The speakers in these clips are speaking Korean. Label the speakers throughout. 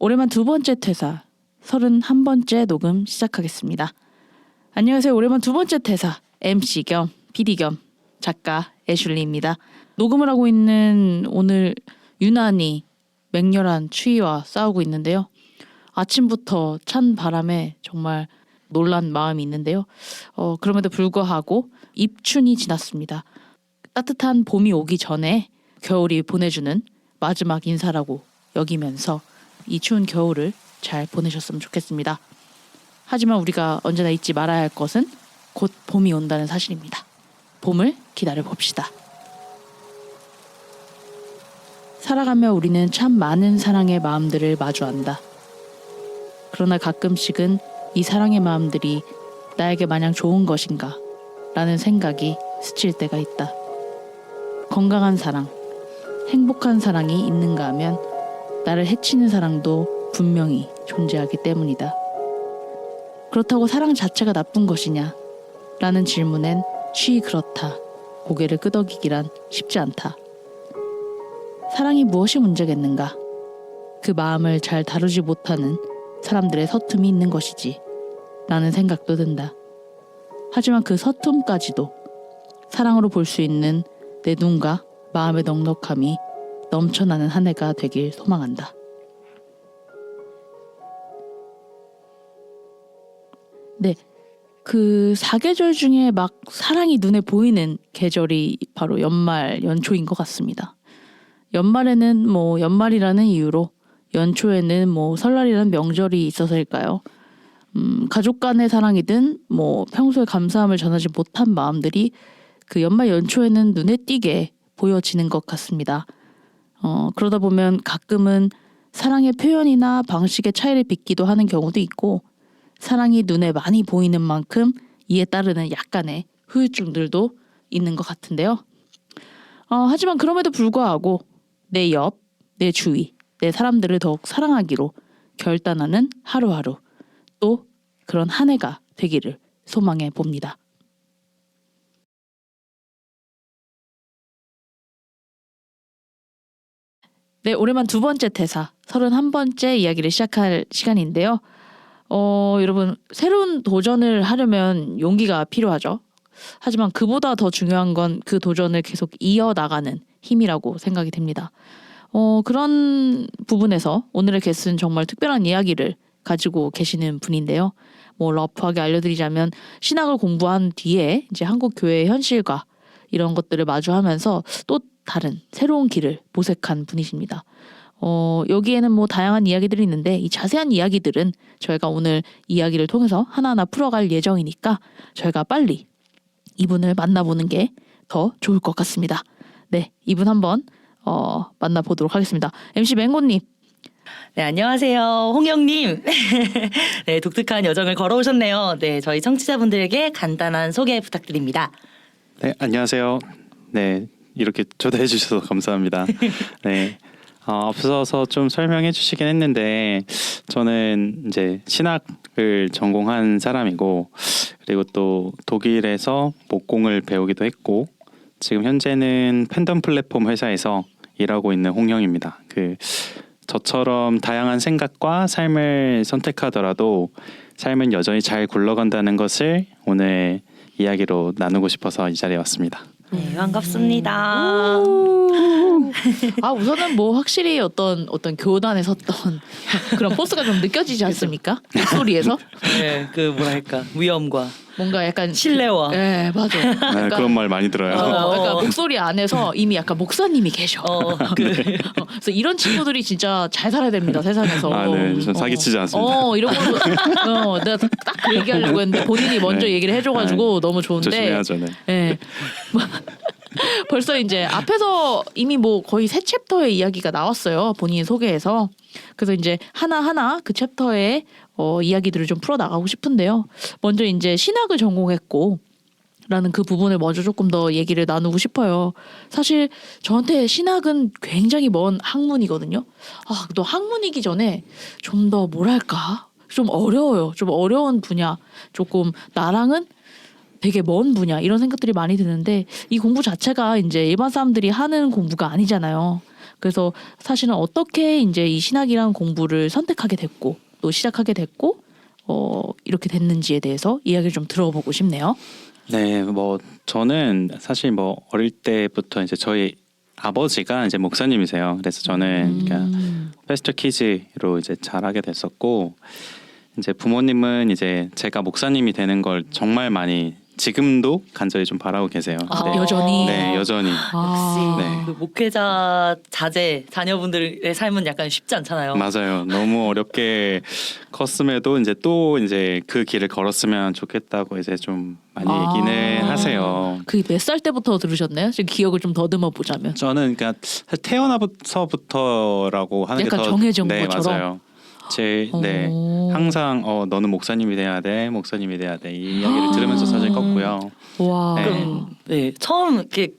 Speaker 1: 올해만 두 번째 퇴사, 31번째 녹음 시작하겠습니다. 안녕하세요. 올해만 두 번째 퇴사, MC 겸 PD 겸 작가 애슐리입니다. 녹음을 하고 있는 오늘 유난히 맹렬한 추위와 싸우고 있는데요. 아침부터 찬 바람에 정말 놀란 마음이 있는데요. 그럼에도 불구하고 입춘이 지났습니다. 따뜻한 봄이 오기 전에 겨울이 보내주는 마지막 인사라고 여기면서 이 추운 겨울을 잘 보내셨으면 좋겠습니다. 하지만 우리가 언제나 잊지 말아야 할 것은 곧 봄이 온다는 사실입니다. 봄을 기다려봅시다. 살아가며 우리는 참 많은 사랑의 마음들을 마주한다. 그러나 가끔씩은 이 사랑의 마음들이 나에게 마냥 좋은 것인가 라는 생각이 스칠 때가 있다. 건강한 사랑, 행복한 사랑이 있는가 하면 나를 해치는 사랑도 분명히 존재하기 때문이다. 그렇다고 사랑 자체가 나쁜 것이냐? 라는 질문엔 쉬이 그렇다. 고개를 끄덕이기란 쉽지 않다. 사랑이 무엇이 문제겠는가? 그 마음을 잘 다루지 못하는 사람들의 서툼이 있는 것이지. 라는 생각도 든다. 하지만 그 서툼까지도 사랑으로 볼 수 있는 내 눈과 마음의 넉넉함이 넘쳐나는 한 해가 되길 소망한다. 네, 그 사계절 중에 막 사랑이 눈에 보이는 계절이 바로 연말, 연초인 것 같습니다. 연말에는 연말이라는 이유로, 연초에는 설날이라는 명절이 있어서일까요? 가족 간의 사랑이든 평소에 감사함을 전하지 못한 마음들이 그 연말 연초에는 눈에 띄게 보여지는 것 같습니다. 그러다 보면 가끔은 사랑의 표현이나 방식의 차이를 빚기도 하는 경우도 있고, 사랑이 눈에 많이 보이는 만큼 이에 따르는 약간의 후유증들도 있는 것 같은데요. 하지만 그럼에도 불구하고 내 옆, 내 주위, 내 사람들을 더욱 사랑하기로 결단하는 하루하루, 또 그런 한 해가 되기를 소망해 봅니다. 네, 올해만 두 번째 퇴사, 31번째 이야기를 시작할 시간인데요. 여러분, 새로운 도전을 하려면 용기가 필요하죠. 하지만 그보다 더 중요한 건 그 도전을 계속 이어나가는 힘이라고 생각이 됩니다. 그런 부분에서 오늘의 게스트는 정말 특별한 이야기를 가지고 계시는 분인데요. 러프하게 알려드리자면 신학을 공부한 뒤에 이제 한국 교회의 현실과 이런 것들을 마주하면서 또 다른 새로운 길을 모색한 분이십니다. 여기에는 다양한 이야기들이 있는데 이 자세한 이야기들은 저희가 오늘 이야기를 통해서 하나하나 풀어갈 예정이니까 저희가 빨리 이분을 만나보는 게 더 좋을 것 같습니다. 네, 이분 한번 만나보도록 하겠습니다. MC 맹고님.
Speaker 2: 네, 안녕하세요. 홍영님. 네, 독특한 여정을 걸어오셨네요. 네, 저희 청취자분들에게 간단한 소개 부탁드립니다.
Speaker 3: 네, 안녕하세요. 네, 이렇게 초대해 주셔서 감사합니다. 네, 앞서서 좀 설명해 주시긴 했는데 저는 이제 신학을 전공한 사람이고, 그리고 또 독일에서 목공을 배우기도 했고, 지금 현재는 팬덤 플랫폼 회사에서 일하고 있는 홍영입니다. 저처럼 다양한 생각과 삶을 선택하더라도 삶은 여전히 잘 굴러간다는 것을 오늘 이야기로 나누고 싶어서 이 자리에 왔습니다.
Speaker 2: 네, 반갑습니다.
Speaker 1: 우선은 확실히 어떤 교단에 섰던 그런 포스가 좀 느껴지지 않습니까? 목소리에서?
Speaker 2: 네, 뭐랄까 위엄과
Speaker 1: 뭔가 약간
Speaker 2: 신뢰와.
Speaker 1: 네, 맞아.
Speaker 3: 네, 그런 말 많이 들어요.
Speaker 1: 그러니까 목소리 안에서 이미 약간 목사님이 계셔. 그래서 이런 친구들이 진짜 잘 살아야 됩니다, 세상에서.
Speaker 3: 네, 전 사기치지 않습니다.
Speaker 1: 이런 걸로 내가 딱 그 얘기하려고 했는데 본인이 먼저
Speaker 3: 네.
Speaker 1: 얘기를 해줘가지고 너무 좋은데.
Speaker 3: 조심해야죠. 네.
Speaker 1: 네. 벌써 이제 앞에서 이미 거의 세 챕터의 이야기가 나왔어요. 본인이 소개해서. 그래서 이제 하나하나 그 챕터의 이야기들을 좀 풀어나가고 싶은데요. 먼저 이제 신학을 전공했고 라는 그 부분을 먼저 조금 더 얘기를 나누고 싶어요. 사실 저한테 신학은 굉장히 먼 학문이거든요. 또 학문이기 전에 좀 더 뭐랄까? 좀 어려워요. 좀 어려운 분야. 조금 나랑은 되게 먼 분야 이런 생각들이 많이 드는데 이 공부 자체가 이제 일반 사람들이 하는 공부가 아니잖아요. 그래서 사실은 어떻게 이제 이 신학이라는 공부를 선택하게 됐고 또 시작하게 됐고 이렇게 됐는지에 대해서 이야기를 좀 들어보고 싶네요.
Speaker 3: 네, 뭐 저는 사실 뭐 어릴 때부터 이제 저희 아버지가 이제 목사님이세요. 그래서 저는 그러니까 패스터 키즈로 이제 자라게 됐었고, 이제 부모님은 이제 제가 목사님이 되는 걸 정말 많이 지금도 간절히 좀 바라고 계세요. 네.
Speaker 1: 여전히.
Speaker 3: 네, 여전히.
Speaker 1: 아.
Speaker 3: 네.
Speaker 2: 그 목회자 자녀분들의 삶은 약간 쉽지 않잖아요.
Speaker 3: 맞아요. 너무 어렵게 컸음에도 이제 그 길을 걸었으면 좋겠다고 이제 좀 많이 얘기는 하세요.
Speaker 1: 그게 몇 살 때부터 들으셨나요? 지금 기억을 좀 더듬어 보자면.
Speaker 3: 저는 그러니까 태어나서부터라고 하는
Speaker 1: 약간
Speaker 3: 게 더
Speaker 1: 정해진
Speaker 3: 네,
Speaker 1: 것처럼?
Speaker 3: 맞아요. 네 항상 너는 목사님이 돼야 돼, 목사님이 돼야 돼 이 이야기를 들으면서 사실 컸고요.
Speaker 1: 와.
Speaker 3: 네.
Speaker 2: 그럼 처음 이렇게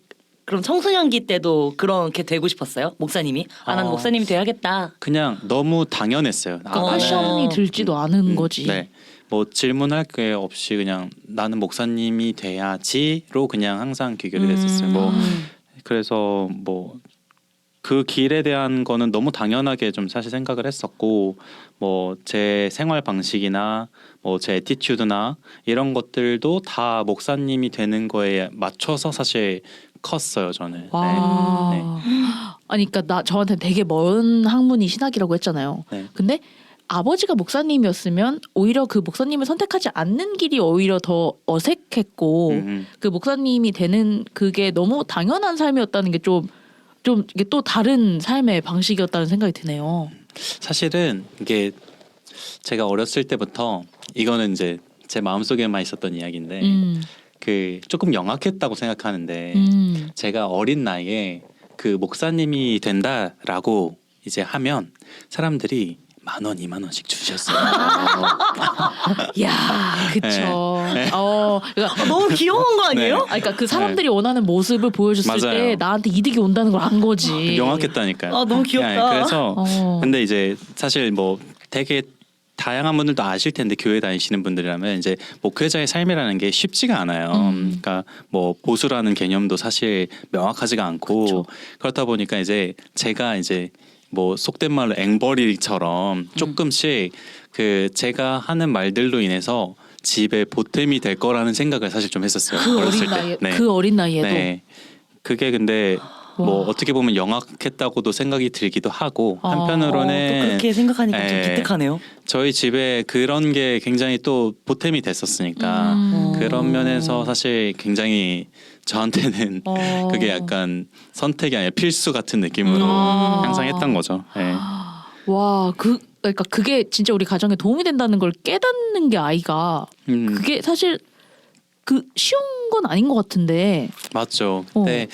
Speaker 2: 그럼 청소년기 때도 그렇게 되고 싶었어요? 목사님이? 난 목사님이 돼야겠다.
Speaker 3: 그냥 너무 당연했어요.
Speaker 1: 그러니까 패션이 들지도 않은 거지.
Speaker 3: 네. 뭐 질문할 게 없이 그냥 나는 목사님이 돼야지로 그냥 항상 귀결이 됐었어요. 뭐 그래서 뭐 그 길에 대한 거는 너무 당연하게 좀 사실 생각을 했었고, 뭐 제 생활 방식이나 뭐 제 애티튜드나 이런 것들도 다 목사님이 되는 거에 맞춰서 사실 컸어요, 저는.
Speaker 1: 와.
Speaker 3: 네.
Speaker 1: 아니 그러니까 저한테 되게 먼 학문이 신학이라고 했잖아요.
Speaker 3: 네.
Speaker 1: 근데 아버지가 목사님이었으면 오히려 그 목사님을 선택하지 않는 길이 오히려 더 어색했고 그 목사님이 되는 그게 너무 당연한 삶이었다는 게 좀 이게 또 다른 삶의 방식이었다는 생각이 드네요.
Speaker 3: 사실은 이게 제가 어렸을 때부터 이거는 이제 제 마음속에만 있었던 이야기인데 그 조금 영악했다고 생각하는데 제가 어린 나이에 그 목사님이 된다라고 이제 하면 사람들이 10,000원, 20,000원씩 주셨어요.
Speaker 1: 야, 그쵸.
Speaker 3: 네.
Speaker 1: 그러니까
Speaker 2: 너무 귀여운 거 아니에요?
Speaker 3: 네.
Speaker 1: 그러니까 그 사람들이 원하는 모습을 보여줬을
Speaker 3: 맞아요.
Speaker 1: 때 나한테 이득이 온다는 걸 안 거지.
Speaker 3: 영악했다니까요.
Speaker 2: 너무 귀엽다.
Speaker 3: 그래서 근데 이제 사실 뭐 되게 다양한 분들도 아실 텐데 교회 다니시는 분들이라면 이제 목회자의 삶이라는 게 쉽지가 않아요. 그러니까 뭐 보수라는 개념도 사실 명확하지가 않고
Speaker 1: 그쵸.
Speaker 3: 그렇다 보니까 이제 제가 이제 뭐 속된 말로 앵벌이처럼 조금씩 그 제가 하는 말들로 인해서 집에 보탬이 될 거라는 생각을 사실 좀 했었어요.
Speaker 1: 그
Speaker 3: 어렸을
Speaker 1: 어린 나이에
Speaker 3: 때. 네.
Speaker 1: 그 어린 나이에도.
Speaker 3: 네. 그게 근데 뭐 어떻게 보면 영악했다고도 생각이 들기도 하고 한편으로는
Speaker 2: 또 그렇게 생각하니까 좀
Speaker 3: 네.
Speaker 2: 기특하네요.
Speaker 3: 저희 집에 그런 게 굉장히 또 보탬이 됐었으니까 그런 면에서 사실 굉장히 저한테는 그게 약간 선택이 아니라 필수 같은 느낌으로 항상 했던 거죠. 네.
Speaker 1: 와, 그러니까 그게 진짜 우리 가정에 도움이 된다는 걸 깨닫는 게 아이가 그게 사실 그 쉬운 건 아닌 것 같은데.
Speaker 3: 맞죠. 근데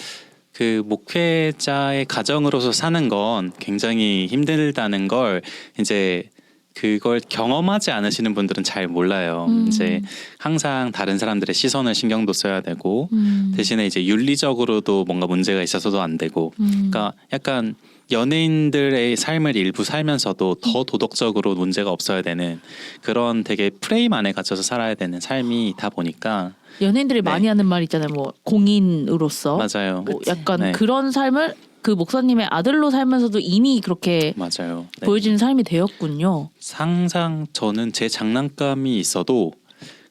Speaker 3: 그 목회자의 가정으로서 사는 건 굉장히 힘들다는 걸 이제 그걸 경험하지 않으시는 분들은 잘 몰라요. 이제 항상 다른 사람들의 시선을 신경도 써야 되고 대신에 이제 윤리적으로도 뭔가 문제가 있어서도 안 되고, 그러니까 약간 연예인들의 삶을 일부 살면서도 더 도덕적으로 문제가 없어야 되는 그런 되게 프레임 안에 갇혀서 살아야 되는 삶이다 보니까
Speaker 1: 연예인들이
Speaker 3: 네.
Speaker 1: 많이 하는 말 있잖아요. 뭐 공인으로서
Speaker 3: 맞아요.
Speaker 1: 뭐 약간
Speaker 3: 네.
Speaker 1: 그런 삶을 그 목사님의 아들로 살면서도 이미 그렇게
Speaker 3: 맞아요. 네.
Speaker 1: 보여지는 삶이 되었군요.
Speaker 3: 항상 저는 제 장난감이 있어도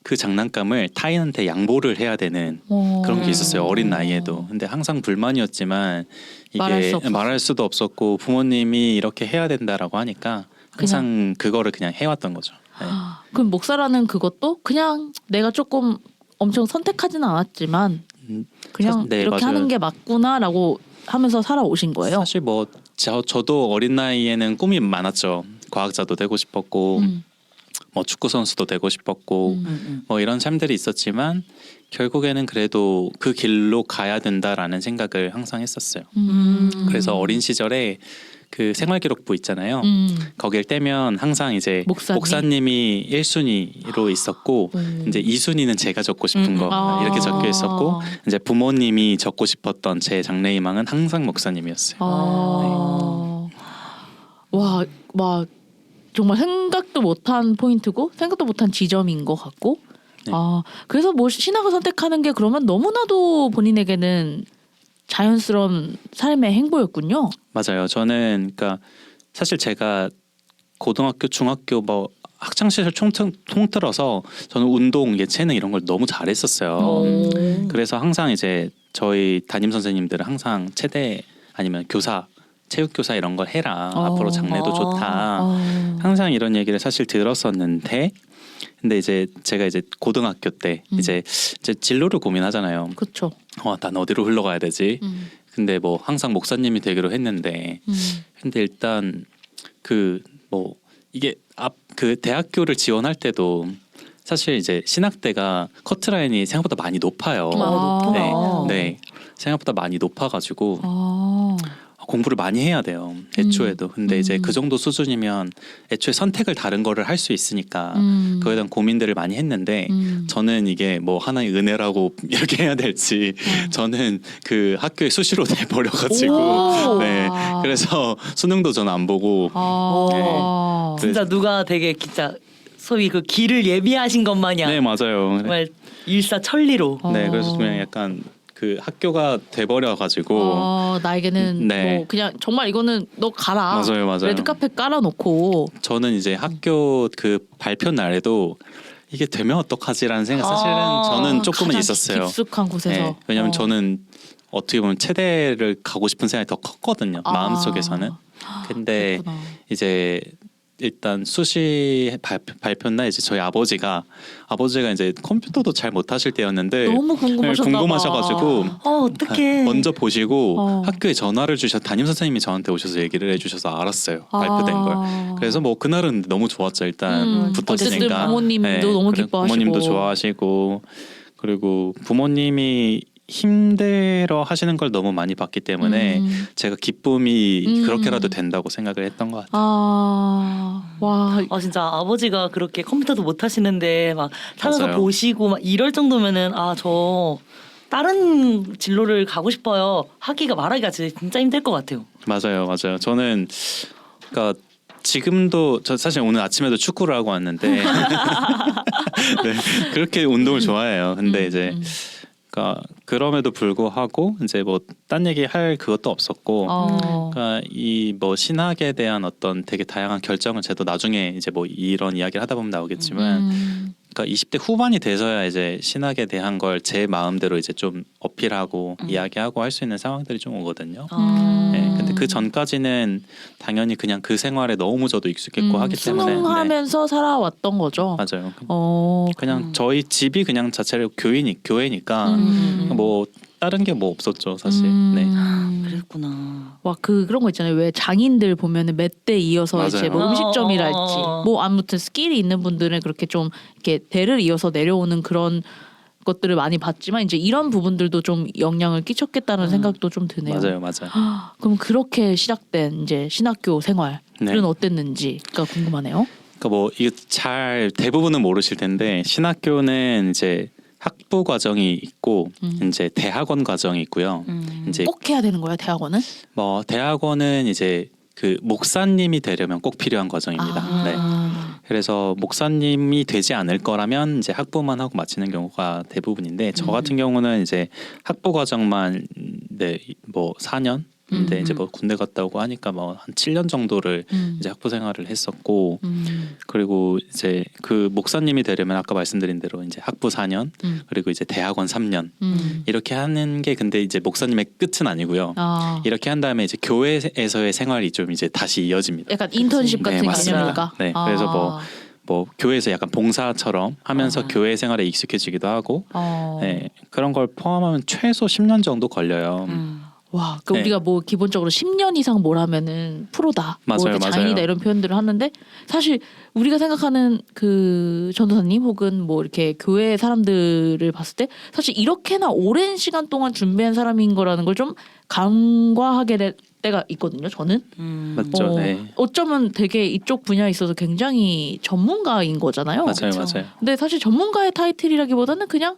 Speaker 3: 그 장난감을 타인한테 양보를 해야 되는 그런 게 있었어요. 어린 나이에도. 근데 항상 불만이었지만 이게 말할 수도 없었고 부모님이 이렇게 해야 된다라고 하니까 항상 그거를 그냥 해왔던 거죠. 네.
Speaker 1: 그럼 목사라는 그것도 그냥 내가 조금 엄청 선택하지는 않았지만 그냥
Speaker 3: 네,
Speaker 1: 이렇게
Speaker 3: 맞아요.
Speaker 1: 하는 게 맞구나라고 하면서 살아오신 거예요.
Speaker 3: 사실 뭐 저도 어린 나이에는 꿈이 많았죠. 과학자도 되고 싶었고 뭐 축구 선수도 되고 싶었고 뭐 이런 삶들이 있었지만 결국에는 그래도 그 길로 가야 된다라는 생각을 항상 했었어요. 그래서 어린 시절에 그 생활기록부 있잖아요. 거길 떼면 항상 이제 목사님이 1순위로 있었고 이제 2순위는 제가 적고 싶은 거 이렇게 적혀 있었고 이제 부모님이 적고 싶었던 제 장래희망은 항상 목사님이었어요.
Speaker 1: 와, 정말 생각도 못한 포인트고 생각도 못한 지점인 것 같고.
Speaker 3: 네.
Speaker 1: 그래서 뭐 신학을 선택하는 게 그러면 너무나도 본인에게는 자연스러운 삶의 행보였군요.
Speaker 3: 맞아요. 저는 그러니까 사실 제가 고등학교, 중학교 뭐 학창 시절 통틀어서 저는 운동, 예체능 이런 걸 너무 잘했었어요. 그래서 항상 이제 저희 담임 선생님들은 항상 체대 아니면 교사, 체육 교사 이런 걸 해라. 앞으로 장래도 좋다. 항상 이런 얘기를 사실 들었었는데, 근데 이제 제가 이제 고등학교 때 이제 진로를 고민하잖아요.
Speaker 1: 그렇죠.
Speaker 3: 난 어디로 흘러가야 되지? 근데 뭐 항상 목사님이 되기로 했는데, 근데 일단 그 뭐 이게 그 대학교를 지원할 때도 사실 이제 신학대가 커트라인이 생각보다 많이 높아요.
Speaker 2: 높구나.
Speaker 3: 네, 생각보다 많이 높아가지고
Speaker 1: 아.
Speaker 3: 공부를 많이 해야 돼요. 애초에도. 근데 이제 그 정도 수준이면 애초에 선택을 다른 거를 할 수 있으니까 그거에 대한 고민들을 많이 했는데 저는 이게 뭐 하나의 은혜라고 이렇게 해야 될지 저는 그 학교에 수시로 돼버려가지고 네, 그래서 수능도 저는 안 보고 네.
Speaker 2: 진짜 누가 되게 진짜 소위 그 길을 예비하신 것 마냥
Speaker 3: 네, 맞아요.
Speaker 2: 정말 일사천리로.
Speaker 3: 네, 그래서 그냥 약간 그 학교가 돼버려가지고
Speaker 1: 나에게는
Speaker 3: 네.
Speaker 1: 뭐 그냥 정말 이거는 너 가라.
Speaker 3: 맞아요.
Speaker 1: 레드카펫 깔아놓고
Speaker 3: 저는 이제 학교 그 발표 날에도 이게 되면 어떡하지라는 생각 사실은 저는 조금은
Speaker 1: 가장
Speaker 3: 있었어요.
Speaker 1: 깊숙한 곳에서.
Speaker 3: 네, 왜냐면 저는 어떻게 보면 체대를 가고 싶은 생각이 더 컸거든요. 마음속에서는. 근데
Speaker 1: 그렇구나.
Speaker 3: 이제 일단 수시 발표 날 이제 저희 아버지가 이제 컴퓨터도 잘 못하실 때였는데
Speaker 1: 너무 궁금하셨나 봐.
Speaker 3: 궁금하셔가지고
Speaker 2: 어떡해.
Speaker 3: 먼저 보시고 학교에 전화를 담임 선생님이 저한테 오셔서 얘기를 해주셔서 알았어요. 발표된 걸. 그래서 뭐 그날은 너무 좋았죠. 일단 붙었으니까.
Speaker 1: 어쨌든 부모님도 너무
Speaker 3: 그래,
Speaker 1: 기뻐하시고.
Speaker 3: 부모님도 좋아하시고 그리고 부모님이 힘들어 하시는 걸 너무 많이 봤기 때문에 제가 기쁨이 그렇게라도 된다고 생각을 했던 것 같아요.
Speaker 1: 와.
Speaker 2: 진짜 아버지가 그렇게 컴퓨터도 못 하시는데 막 찾아서
Speaker 3: 맞아요.
Speaker 2: 보시고 막 이럴 정도면은 저 다른 진로를 가고 싶어요 하기가 말하기가 진짜 힘들 것 같아요.
Speaker 3: 맞아요. 저는 그러니까 지금도 저 사실 오늘 아침에도 축구를 하고 왔는데 네, 그렇게 운동을 좋아해요. 근데 이제 그러니까 그럼에도 불구하고 이제 뭐 딴 얘기 할 그것도 없었고, 그러니까 이 뭐 신학에 대한 어떤 되게 다양한 결정을 저도 나중에 이제 뭐 이런 이야기를 하다 보면 나오겠지만, 그러니까 20대 후반이 돼서야 이제 신학에 대한 걸 제 마음대로 이제 좀 어필하고 이야기하고 할 수 있는 상황들이 좀 오거든요. 네, 근데 그 전까지는 당연히 그냥 그 생활에 너무 저도 익숙했고 하기 때문에
Speaker 1: 순응하면서 살아왔던 거죠.
Speaker 3: 맞아요. 그냥 저희 집이 그냥 자체로 교회니까 뭐 다른 게 뭐 없었죠 사실. 네.
Speaker 2: 그랬구나.
Speaker 1: 와 그런 거 있잖아요. 왜 장인들 보면은 몇 대 이어서
Speaker 3: 맞아요.
Speaker 1: 이제 뭐 음식점이랄지 뭐 아무튼 스킬이 있는 분들은 그렇게 좀 이렇게 대를 이어서 내려오는 그런 것들을 많이 봤지만 이제 이런 부분들도 좀 영향을 끼쳤겠다는 생각도 좀 드네요.
Speaker 3: 맞아요.
Speaker 1: 그럼 그렇게 시작된 이제 신학교 생활은
Speaker 3: 네.
Speaker 1: 어땠는지가 궁금하네요.
Speaker 3: 그러니까 뭐 이거 잘 대부분은 모르실 텐데 신학교는 이제 학부 과정이 있고 이제 대학원 과정이 있고요. 이제
Speaker 1: 꼭 해야 되는 거예요, 대학원은?
Speaker 3: 뭐 대학원은 이제 그 목사님이 되려면 꼭 필요한 과정입니다. 네. 그래서 목사님이 되지 않을 거라면 이제 학부만 하고 마치는 경우가 대부분인데 저 같은 경우는 이제 학부 과정만 뭐 4년 근데 이제 뭐 군대 갔다 오고 하니까 뭐 한 7년 정도를 이제 학부 생활을 했었고 그리고 이제 그 목사님이 되려면 아까 말씀드린 대로 이제 학부 4년 그리고 이제 대학원 3년 이렇게 하는 게 근데 이제 목사님의 끝은 아니고요. 이렇게 한 다음에 이제 교회에서의 생활이 좀 이제 다시 이어집니다.
Speaker 1: 약간 인턴십 같은
Speaker 3: 네, 맞습니다.
Speaker 1: 개념일까?
Speaker 3: 네, 그래서 뭐 교회에서 약간 봉사처럼 하면서 교회 생활에 익숙해지기도 하고 네, 그런 걸 포함하면 최소 10년 정도 걸려요.
Speaker 1: 와, 그
Speaker 3: 네.
Speaker 1: 우리가 뭐 기본적으로 10년 이상 뭘 하면은 프로다, 뭐
Speaker 3: 맞아요,
Speaker 1: 이렇게 장인이다
Speaker 3: 맞아요.
Speaker 1: 이런 표현들을 하는데 사실 우리가 생각하는 그 전도사님 혹은 뭐 이렇게 교회 사람들을 봤을 때 사실 이렇게나 오랜 시간 동안 준비한 사람인 거라는 걸 좀 간과하게 될 때가 있거든요. 저는
Speaker 3: 맞죠. 네.
Speaker 1: 어쩌면 되게 이쪽 분야에 있어서 굉장히 전문가인 거잖아요.
Speaker 3: 맞아요,
Speaker 1: 그쵸?
Speaker 3: 맞아요.
Speaker 1: 근데 사실 전문가의 타이틀이라기보다는 그냥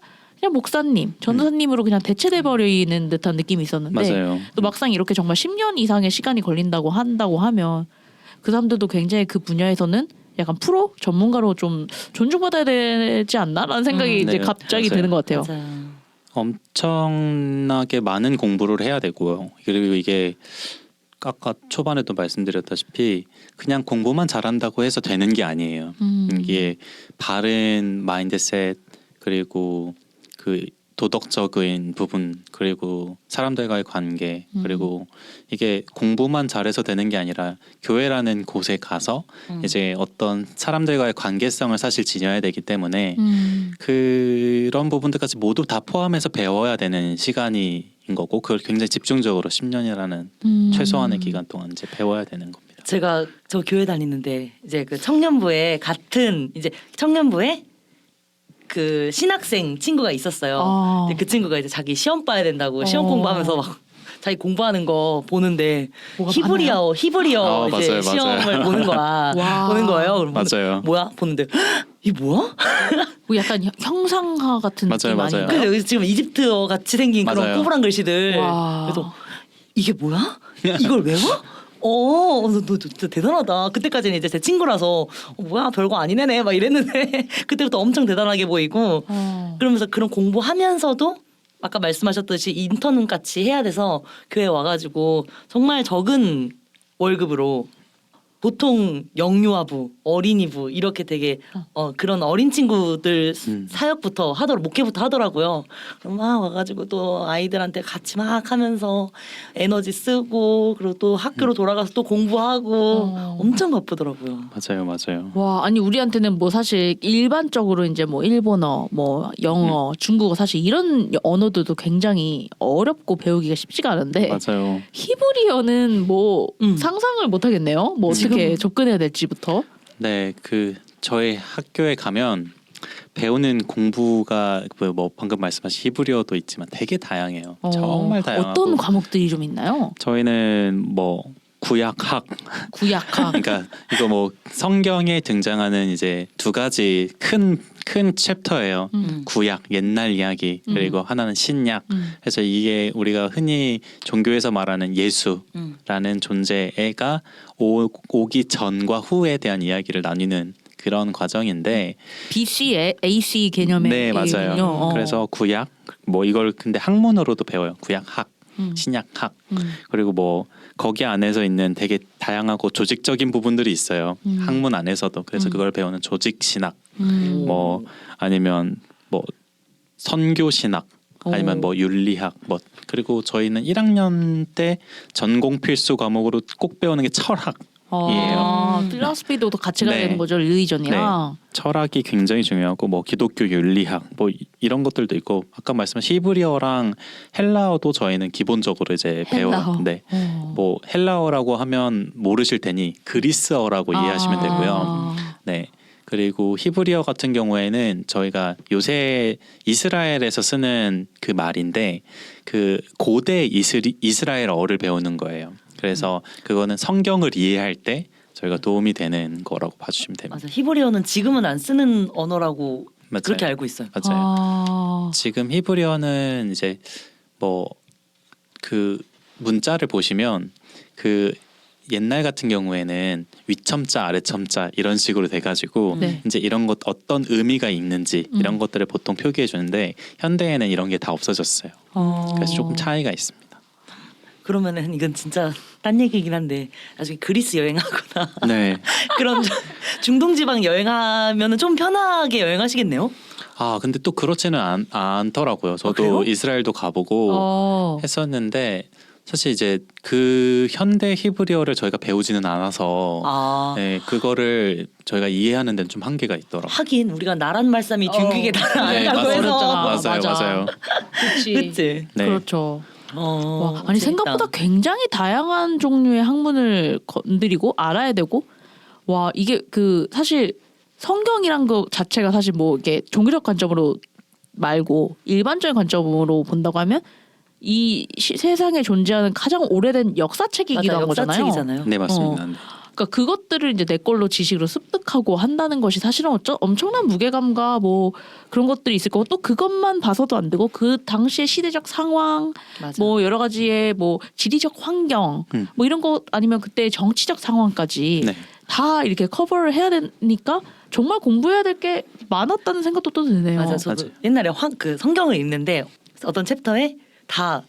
Speaker 1: 목사님, 전도사님으로 그냥 대체돼 버리는 듯한 느낌이 있었는데
Speaker 3: 맞아요.
Speaker 1: 또 막상 이렇게 정말 10년 이상의 시간이 걸린다고 한다고 하면 그 사람들도 굉장히 그 분야에서는 약간 프로 전문가로 좀 존중받아야 되지 않나라는 생각이 이제
Speaker 3: 네,
Speaker 1: 갑자기
Speaker 3: 맞아요.
Speaker 1: 드는 것 같아요.
Speaker 2: 맞아요.
Speaker 3: 엄청나게 많은 공부를 해야 되고요. 그리고 이게 아까 초반에도 말씀드렸다시피 그냥 공부만 잘한다고 해서 되는 게 아니에요. 이게 바른 마인드셋 그리고 그 도덕적인 부분 그리고 사람들과의 관계 그리고 이게 공부만 잘해서 되는 게 아니라 교회라는 곳에 가서 이제 어떤 사람들과의 관계성을 사실 지녀야 되기 때문에 그런 부분들까지 모두 다 포함해서 배워야 되는 시간인 거고 그걸 굉장히 집중적으로 10년이라는 최소한의 기간 동안 이제 배워야 되는 겁니다.
Speaker 2: 제가 저 교회 다니는데 이제 그 청년부에 같은 이제 청년부에 그 신학생 친구가 있었어요. 근데 그 친구가 이제 자기 시험 봐야 된다고 시험 공부하면서 막 자기 공부하는 거 보는데 히브리어 이제
Speaker 3: 맞아요,
Speaker 2: 시험을
Speaker 3: 맞아요.
Speaker 2: 보는 거야.
Speaker 1: 와.
Speaker 2: 보는 거예요. 그럼
Speaker 3: 맞아요.
Speaker 2: 뭐야? 보는데 이 뭐야?
Speaker 1: 뭐 약간 형상화 같은
Speaker 3: 맞아요,
Speaker 1: 느낌
Speaker 3: 맞아요.
Speaker 1: 아닌가요?
Speaker 2: 근데 여기 지금 이집트어 같이 생긴 그런
Speaker 3: 맞아요.
Speaker 2: 꼬부랑 글씨들.
Speaker 1: 와.
Speaker 2: 그래서 이게 뭐야? 이걸 외워? 너 진짜 대단하다. 그때까지는 이제 제 친구라서 뭐야 별거 아니네네 막 이랬는데 그때부터 엄청 대단하게 보이고 그러면서 그런 공부하면서도 아까 말씀하셨듯이 인턴 같이 해야 돼서 교회 와가지고 정말 적은 월급으로 보통 영유아부, 어린이부 이렇게 되게 그런 어린 친구들 사역부터 목회부터 하더라고요. 그럼 막 와가지고 또 아이들한테 같이 막 하면서 에너지 쓰고 그리고 또 학교로 돌아가서 또 공부하고 엄청 바쁘더라고요.
Speaker 3: 맞아요.
Speaker 1: 와, 아니 우리한테는 뭐 사실 일반적으로 이제 뭐 일본어, 뭐 영어, 중국어 사실 이런 언어들도 굉장히 어렵고 배우기가 쉽지가 않은데
Speaker 3: 맞아요.
Speaker 1: 히브리어는 뭐 상상을 못 하겠네요. 뭐 어떻게 접근해야 될지부터.
Speaker 3: 네, 그 저희 학교에 가면 배우는 공부가 뭐 방금 말씀하신 히브리어도 있지만 되게 다양해요. 정말 다양하고.
Speaker 1: 어떤 과목들이 좀 있나요?
Speaker 3: 저희는 뭐 구약학,
Speaker 1: 구약학.
Speaker 3: 그러니까 이거 뭐 성경에 등장하는 이제 두 가지 큰 챕터예요. 구약, 옛날 이야기 그리고 하나는 신약. 그래서 이게 우리가 흔히 종교에서 말하는 예수라는 존재가 오기 전과 후에 대한 이야기를 나누는 그런 과정인데
Speaker 1: BC, AC 개념의
Speaker 3: 네, 맞아요.
Speaker 1: 얘기군요.
Speaker 3: 그래서 구약 뭐 이걸 근데 학문으로도 배워요. 구약학, 신약학. 그리고 뭐 거기 안에서 있는 되게 다양하고 조직적인 부분들이 있어요. 학문 안에서도. 그래서 그걸 배우는 조직 신학. 뭐 아니면 뭐 선교 신학 아니면 뭐 윤리학 뭐 그리고 저희는 1학년 때 전공 필수 과목으로 꼭 배우는 게 철학.
Speaker 1: 필라스피도 같이 가야
Speaker 3: 네.
Speaker 1: 되는 거죠, 릴리전이랑.
Speaker 3: 철학이 굉장히 중요하고 뭐 기독교 윤리학 뭐 이런 것들도 있고 아까 말씀하신 히브리어랑 헬라어도 저희는 기본적으로 이제 배워요. 뭐 헬라어라고 하면 모르실 테니 그리스어라고 이해하시면 되고요. 네. 그리고 히브리어 같은 경우에는 저희가 요새 이스라엘에서 쓰는 그 말인데 그 고대 이스라엘어를 배우는 거예요. 그래서 그거는 성경을 이해할 때 저희가 도움이 되는 거라고 봐주시면 됩니다.
Speaker 2: 맞아. 히브리어는 지금은 안 쓰는 언어라고
Speaker 3: 맞아요.
Speaker 2: 그렇게 알고 있어요.
Speaker 3: 맞아요. 지금 히브리어는 이제 뭐 그 문자를 보시면 그 옛날 같은 경우에는 위첨자, 아래첨자 이런 식으로 돼가지고 이제 이런 것 어떤 의미가 있는지 이런 것들을 보통 표기해 주는데 현대에는 이런 게 다 없어졌어요. 그래서 조금 차이가 있습니다.
Speaker 2: 그러면은 이건 진짜 딴 얘기긴 한데 나중에 그리스 여행하거나
Speaker 3: 네.
Speaker 2: 그런 중동 지방 여행하면은 좀 편하게 여행하시겠네요.
Speaker 3: 아 근데 또 그렇지는 않더라고요. 저도
Speaker 2: 그래요?
Speaker 3: 이스라엘도 가보고 했었는데 사실 이제 그 현대 히브리어를 저희가 배우지는 않아서 네, 그거를 저희가 이해하는 데는 좀 한계가 있더라고요.
Speaker 2: 하긴 우리가 나란 말씀이 균극에
Speaker 3: 네,
Speaker 2: 달한다고 해서
Speaker 3: 맞아요.
Speaker 2: 그치?
Speaker 3: 네.
Speaker 1: 그렇죠. 와, 아니
Speaker 2: 재밌다.
Speaker 1: 생각보다 굉장히 다양한 종류의 학문을 건드리고 알아야 되고 와 이게 그 사실 성경이란 거 자체가 사실 뭐 이게 종교적 관점으로 말고 일반적인 관점으로 본다고 하면 이 세상에 존재하는 가장 오래된 역사책이기도 한 거잖아요.
Speaker 2: 역사책이잖아요.
Speaker 3: 네 맞습니다.
Speaker 1: 그러니까 그것들을 이제 내 걸로 지식으로 습득하고 한다는 것이 사실은 엄청난 무게감과 뭐 그런 것들이 있을 거고 또 그것만 봐서도 안 되고 그 당시의 시대적 상황
Speaker 2: 맞아.
Speaker 1: 뭐 여러 가지의 뭐 지리적 환경 뭐 이런 거 아니면 그때 정치적 상황까지
Speaker 3: 네.
Speaker 1: 다 이렇게 커버를 해야 되니까 정말 공부해야 될 게 많았다는 생각도 또 드네요.
Speaker 2: 맞아. 저도
Speaker 3: 맞아요.
Speaker 2: 옛날에 그 성경을 읽는데 어떤 챕터에 다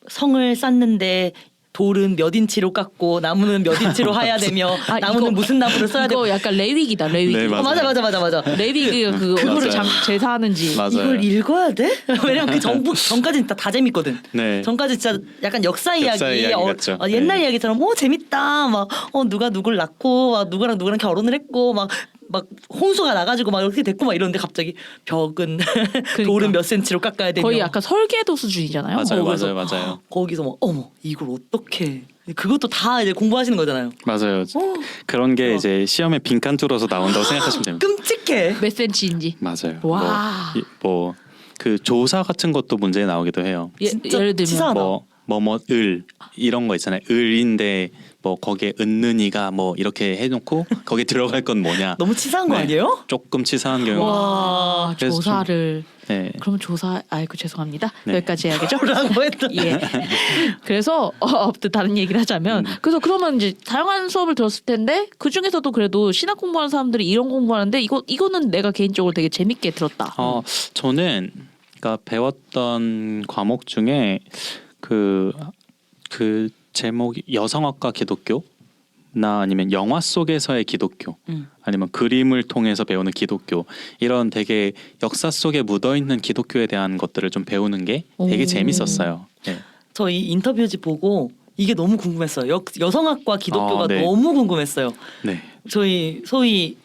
Speaker 2: 성을 쌓는데 돌은 몇 인치로 깎고 나무는 몇 인치로 하야 되며
Speaker 1: 아,
Speaker 2: 나무는
Speaker 1: 이거-
Speaker 2: 무슨 나무를 써야 되고
Speaker 1: 이거 약간 레위기다 레위기.
Speaker 3: 네,
Speaker 2: 맞아
Speaker 3: 맞아요.
Speaker 2: 맞아.
Speaker 1: 레위기가 그 어부를
Speaker 3: 맞아요.
Speaker 1: 제사하는지.
Speaker 3: 맞아요.
Speaker 2: 이걸 읽어야 돼? 왜냐면 그 전까지는 다 재밌거든.
Speaker 3: 네.
Speaker 2: 전까지 진짜 약간 역사 이야기,
Speaker 3: 이야기 같죠.
Speaker 2: 옛날
Speaker 3: 네.
Speaker 2: 이야기처럼 재밌다. 막 누가 누굴 낳고 막 누구랑 결혼을 했고 막 홍수가 나가지고 막 이렇게 됐고 막 이런데 갑자기 벽은 돌은 몇 센치로 깎아야 되며
Speaker 1: 거의 약간 설계도 수준이잖아요.
Speaker 3: 맞아요,
Speaker 2: 그래서
Speaker 3: 맞아요.
Speaker 2: 거기서 막 어머 이걸 어떻게 그것도 다 이제 공부하시는 거잖아요.
Speaker 3: 맞아요.
Speaker 2: 어,
Speaker 3: 그런 게 이제 시험에 빈칸 뚫어서 나온다고 생각하시면 됩니다.
Speaker 2: 끔찍해.
Speaker 1: 몇 센치인지.
Speaker 3: 맞아요.
Speaker 1: 와.
Speaker 3: 뭐 그 조사 같은 것도 문제에 나오기도 해요.
Speaker 2: 진짜
Speaker 1: 예를 들면
Speaker 2: 치사하다.
Speaker 3: 을 이런 거 있잖아요. 을인데 뭐 거기에 은는이가 뭐 이렇게 해놓고 거기에 들어갈 건 뭐냐.
Speaker 2: 너무 치사한 거
Speaker 3: 네.
Speaker 2: 아니에요?
Speaker 3: 조금 치사한 경우.
Speaker 1: 와
Speaker 3: 그래서 좀-
Speaker 1: 조사를.
Speaker 3: 네.
Speaker 1: 그러면 조사 아이고 죄송합니다.
Speaker 3: 네.
Speaker 1: 여기까지 해야겠죠?
Speaker 2: 라고 했다.
Speaker 1: 예. 그래서 다른 얘기를 하자면 그래서 그러면 이제 다양한 수업을 들었을 텐데 그 중에서도 그래도 신학 공부하는 사람들이 이런 공부하는데 이거는 내가 개인적으로 되게 재밌게 들었다.
Speaker 3: 저는 그러니까 배웠던 과목 중에 그 제목이 여성학과 기독교나 아니면 영화 속에서의 기독교 아니면 그림을 통해서 배우는 기독교 이런 되게 역사 속에 묻어 있는 기독교에 대한 것들을 좀 배우는 게 되게
Speaker 1: 오.
Speaker 3: 재밌었어요. 네.
Speaker 2: 저 이 인터뷰지 보고 이게 너무 궁금했어요. 여성학과 기독교가
Speaker 3: 네.
Speaker 2: 너무 궁금했어요.
Speaker 3: 네.
Speaker 2: 저희 소위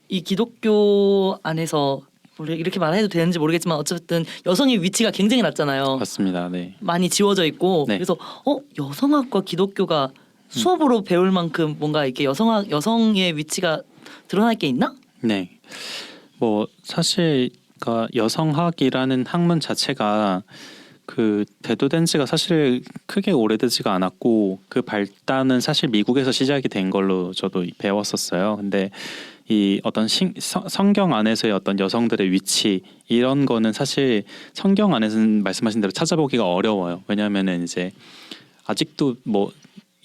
Speaker 2: 이 기독교 안에서 이렇게 말해도 되는지 모르겠지만 어쨌든 여성의 위치가 굉장히 낮잖아요.
Speaker 3: 맞습니다. 네.
Speaker 2: 많이 지워져 있고
Speaker 3: 네.
Speaker 2: 그래서 여성학과 기독교가 수업으로 배울 만큼 뭔가 이렇게 여성의 위치가 드러날 게 있나?
Speaker 3: 네. 뭐 사실 그러니까 여성학이라는 학문 자체가 그 대두된 지가 사실 크게 오래되지가 않았고 그 발단은 사실 미국에서 시작이 된 걸로 저도 배웠었어요. 근데 이 어떤 성경 안에서의 어떤 여성들의 위치 이런 거는 사실 성경 안에서는 말씀하신 대로 찾아보기가 어려워요. 왜냐하면은 이제 아직도 뭐